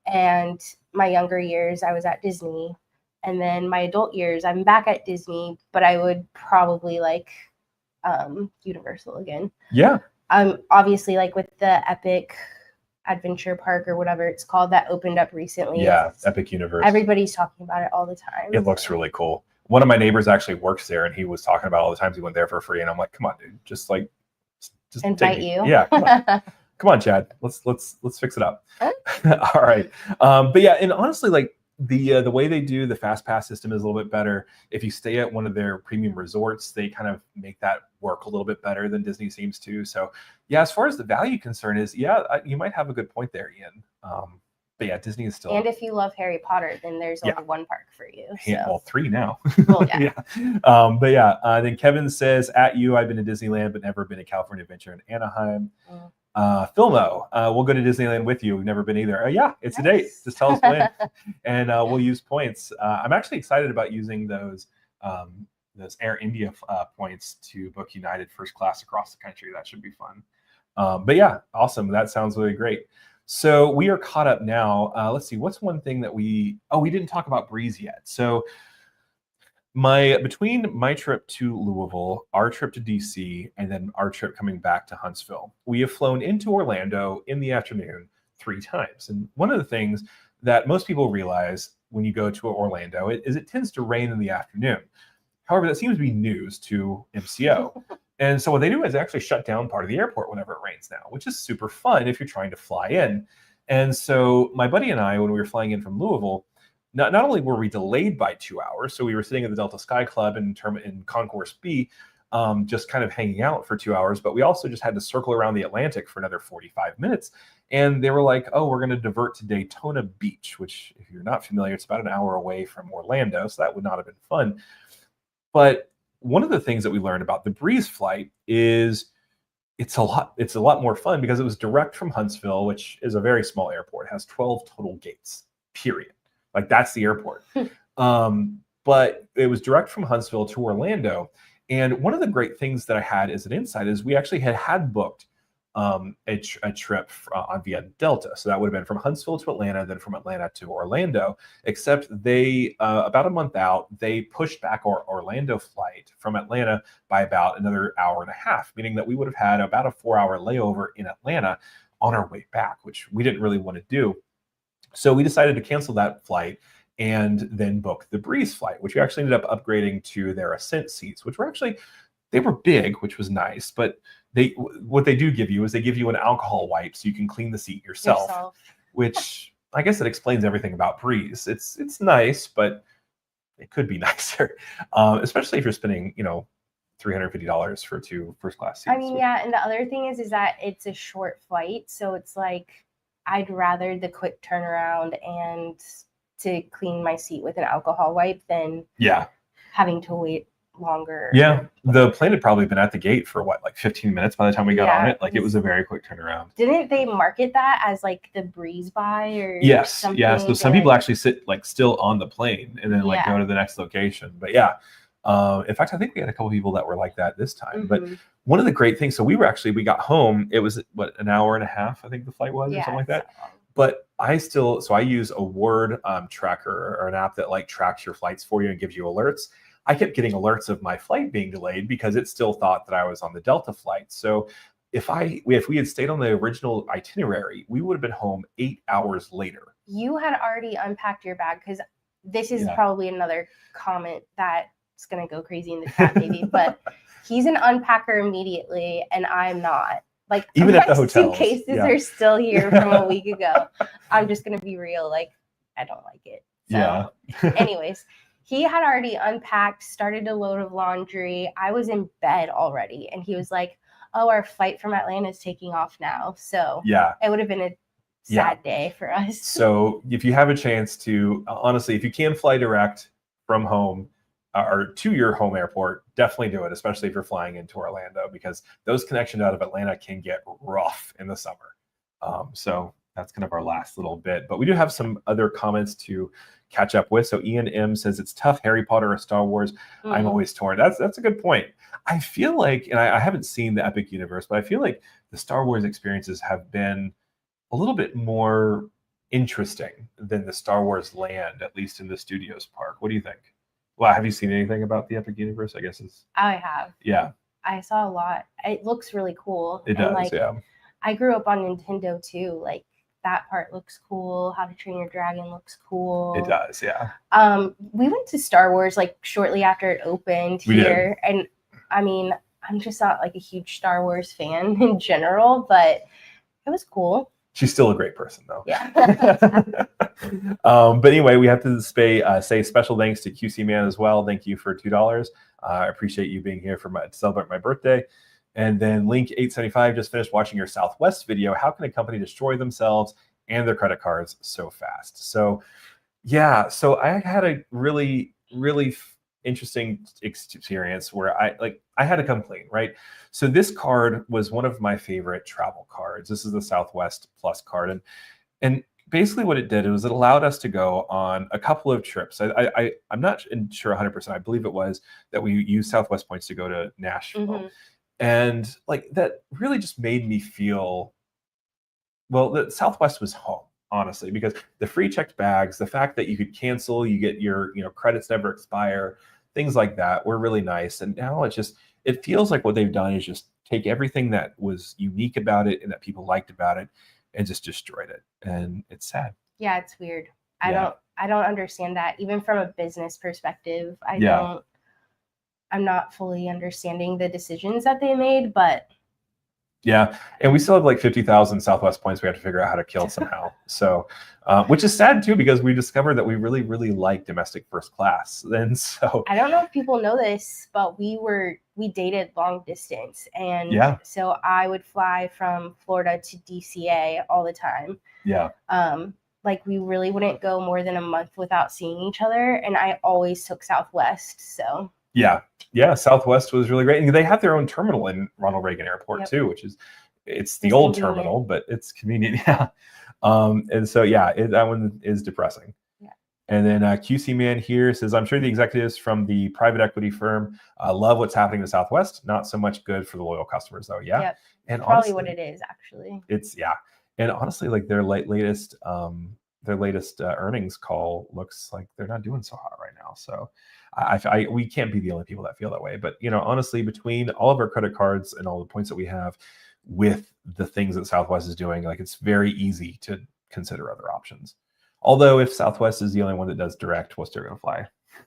And my younger years, I was at Disney. And then my adult years, I'm back at Disney, but I would probably like Universal again. Yeah. Obviously, like with the Epic Adventure Park or whatever it's called that opened up recently. Yeah, Epic Universe. Everybody's talking about it all the time. It looks really cool. One of my neighbors actually works there, and he was talking about all the times he went there for free. And I'm like, come on, dude, just invite you. Yeah, come on. Come on, Chad. Let's fix it up. All right. But yeah, and honestly, like The way they do the fast pass system is a little bit better. If you stay at one of their premium resorts, they kind of make that work a little bit better than Disney seems to. So yeah, as far as the value concern is, yeah, you might have a good point there, Ian. But yeah, Disney is still. And if you love Harry Potter, then there's only one park for you. So. Well, 3 now. Well, yeah. But yeah, then Kevin says, at you, I've been to Disneyland, but never been to California Adventure in Anaheim. Philmo, we'll go to Disneyland with you. We've never been either. Yeah, it's a date. Just tell us when, and we'll use points. I'm actually excited about using those Air India points to book United first class across the country. That should be fun. But yeah, awesome. That sounds really great. So we are caught up now. Let's see. What's one thing that we didn't talk about Breeze yet. So between my trip to Louisville, our trip to DC, and then our trip coming back to Huntsville, we have flown into Orlando in the afternoon 3 times. And one of the things that most people realize when you go to Orlando is it tends to rain in the afternoon. However, that seems to be news to MCO. And so what they do is actually shut down part of the airport whenever it rains now, which is super fun if you're trying to fly in. And so my buddy and I, when we were flying in from Louisville, not only were we delayed by 2 hours, so we were sitting at the Delta Sky Club in Concourse B, just kind of hanging out for 2 hours, but we also just had to circle around the Atlantic for another 45 minutes. And they were like, oh, we're going to divert to Daytona Beach, which if you're not familiar, it's about an hour away from Orlando. So that would not have been fun. But one of the things that we learned about the Breeze flight is it's a lot more fun because it was direct from Huntsville, which is a very small airport. It has 12 total gates, period. Like that's the airport. But it was direct from Huntsville to Orlando. And one of the great things that I had as an insight is we actually had booked a trip on via Delta. So that would have been from Huntsville to Atlanta, then from Atlanta to Orlando, except they, about a month out, they pushed back our Orlando flight from Atlanta by about another hour and a half, meaning that we would have had about a 4-hour layover in Atlanta on our way back, which we didn't really want to do. So we decided to cancel that flight and then book the Breeze flight, which we actually ended up upgrading to their Ascent seats, which were actually, they were big, which was nice, but what they do give you is they give you an alcohol wipe so you can clean the seat yourself. Which I guess it explains everything about Breeze. It's nice, but it could be nicer, especially if you're spending, $350 for 2 first-class seats. I mean, yeah, and the other thing is that it's a short flight, so it's like I'd rather the quick turnaround and to clean my seat with an alcohol wipe than having to wait longer. Yeah, the plane had probably been at the gate for like 15 minutes by the time we got on it. Like it was a very quick turnaround. Didn't they market that as like the Breeze buy or something? Yeah. So some people actually sit like still on the plane and then like go to the next location. But yeah, in fact, I think we had a couple people that were like that this time. But one of the great things, so we got home. It was an hour and a half, I think the flight was, or something like that. But I use a Word tracker or an app that like tracks your flights for you and gives you alerts. I kept getting alerts of my flight being delayed because it still thought that I was on the Delta flight. So if we had stayed on the original itinerary, we would have been home 8 hours later. You had already unpacked your bag, because this is probably another comment that's going to go crazy in the chat maybe, but he's an unpacker immediately and I'm not. Like, even at the hotel, suitcases are still here from a week ago. I'm just going to be real. Like, I don't like it. So, anyways, he had already unpacked, started a load of laundry. I was in bed already. And he was like, oh, our flight from Atlanta is taking off now. So it would have been a sad day for us. So if you have a chance to, honestly, if you can fly direct from home or to your home airport, definitely do it, especially if you're flying into Orlando, because those connections out of Atlanta can get rough in the summer. So that's kind of our last little bit. But we do have some other comments to catch up with. So Ian M says, it's tough, Harry Potter or Star Wars. I'm always torn. That's a good point. I feel like, and I haven't seen the Epic Universe, but I feel like the Star Wars experiences have been a little bit more interesting than the Star Wars land, at least in the studios park. What do you think? Well, have you seen anything about the Epic Universe? I guess I have. Yeah. I saw a lot. It looks really cool. It does, I grew up on Nintendo too. Like, that part looks cool. How to Train Your Dragon looks cool. It does, yeah. We went to Star Wars like shortly after it opened here. And I mean, I'm just not like a huge Star Wars fan in general, but it was cool. She's still a great person, though. Yeah. But anyway, we have to say special thanks to QC Man as well. Thank you for $2. I appreciate you being here to celebrate my birthday. And then Link 875 just finished watching your Southwest video. How can a company destroy themselves and their credit cards so fast? So yeah, so I had a really, really interesting experience where I had a complaint, right? So this card was one of my favorite travel cards. This is the Southwest Plus card, and basically what it did was it allowed us to go on a couple of trips. I'm not sure 100%. I believe it was that we used Southwest points to go to Nashville, and like that really just made me feel well that Southwest was home, honestly, because the free checked bags, the fact that you could cancel, you get your credits never expire, things like that were really nice. And now it feels like what they've done is just take everything that was unique about it and that people liked about it and just destroyed it. And it's sad. Yeah, it's weird. Yeah. I don't understand that. Even from a business perspective, Yeah. I'm not fully understanding the decisions that they made, but yeah, and we still have like 50,000 Southwest points we have to figure out how to kill somehow. So, which is sad too, because we discovered that we really, really like domestic first class. And so I don't know if people know this, but we dated long distance, and Yeah. so I would fly from Florida to DCA all the time. Yeah. Like we really wouldn't go more than a month without seeing each other, and I always took Southwest. So yeah, Southwest was really great, and they have their own terminal in Ronald Reagan Airport too, which is it's the old terminal, but it's convenient. Yeah, and so yeah, that one is depressing. Yeah. And then QC Man here says, I'm sure the executives from the private equity firm love what's happening to Southwest. Not so much good for the loyal customers, though. Yeah, Yep. and probably honestly, what it is actually. It's and honestly, like their latest earnings call looks like they're not doing so hot right now. So we can't be the only people that feel that way. But honestly, between all of our credit cards and all the points that we have with the things that Southwest is doing, like it's very easy to consider other options. Although if Southwest is the only one that does direct, we're still going to fly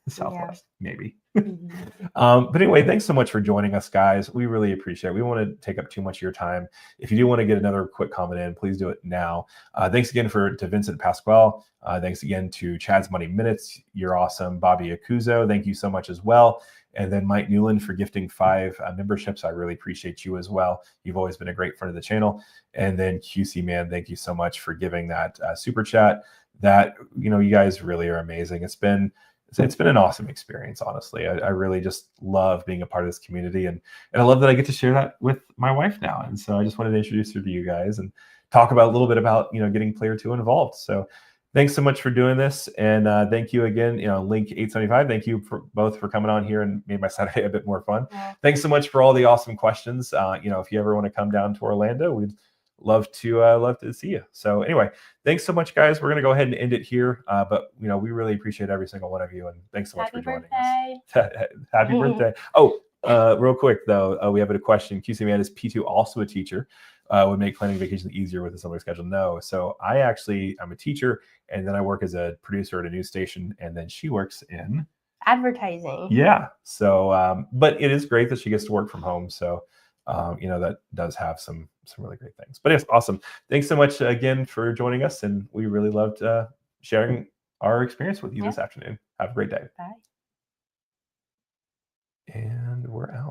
Southwest, maybe. But anyway, thanks so much for joining us, guys. We really appreciate it. We want to take up too much of your time. If you do want to get another quick comment in, please do it now. Thanks again to Vincent Pasquale. Thanks again to Chad's Money Minutes. You're awesome. Bobby Akuzo, thank you so much as well. And then Mike Newland for gifting 5 memberships. I really appreciate you as well. You've always been a great friend of the channel. And then QC Man, thank you so much for giving that super chat. That you guys really are amazing. It's been an awesome experience, honestly. I really just love being a part of this community, and I love that I get to share that with my wife now. And so I just wanted to introduce her to you guys and talk about a little bit about getting Player 2 involved. So thanks so much for doing this, and thank you again, Link 875. Thank you both for coming on here and made my Saturday a bit more fun. Yeah. Thanks so much for all the awesome questions. If you ever want to come down to Orlando, we'd love to see you. So anyway, thanks so much, guys. We're gonna go ahead and end it here. But we really appreciate every single one of you, and thanks so much for joining us. Happy birthday. Oh, real quick though, we have a question. QC Man, is P2 also a teacher? Would make planning vacation easier with a similar schedule? No. So I'm a teacher, and then I work as a producer at a news station, and then she works in advertising. Yeah. So, but it is great that she gets to work from home. So, that does have some really great things. But it's awesome. Thanks so much again for joining us, and we really loved sharing our experience with you this afternoon. Have a great day. Bye. And we're out.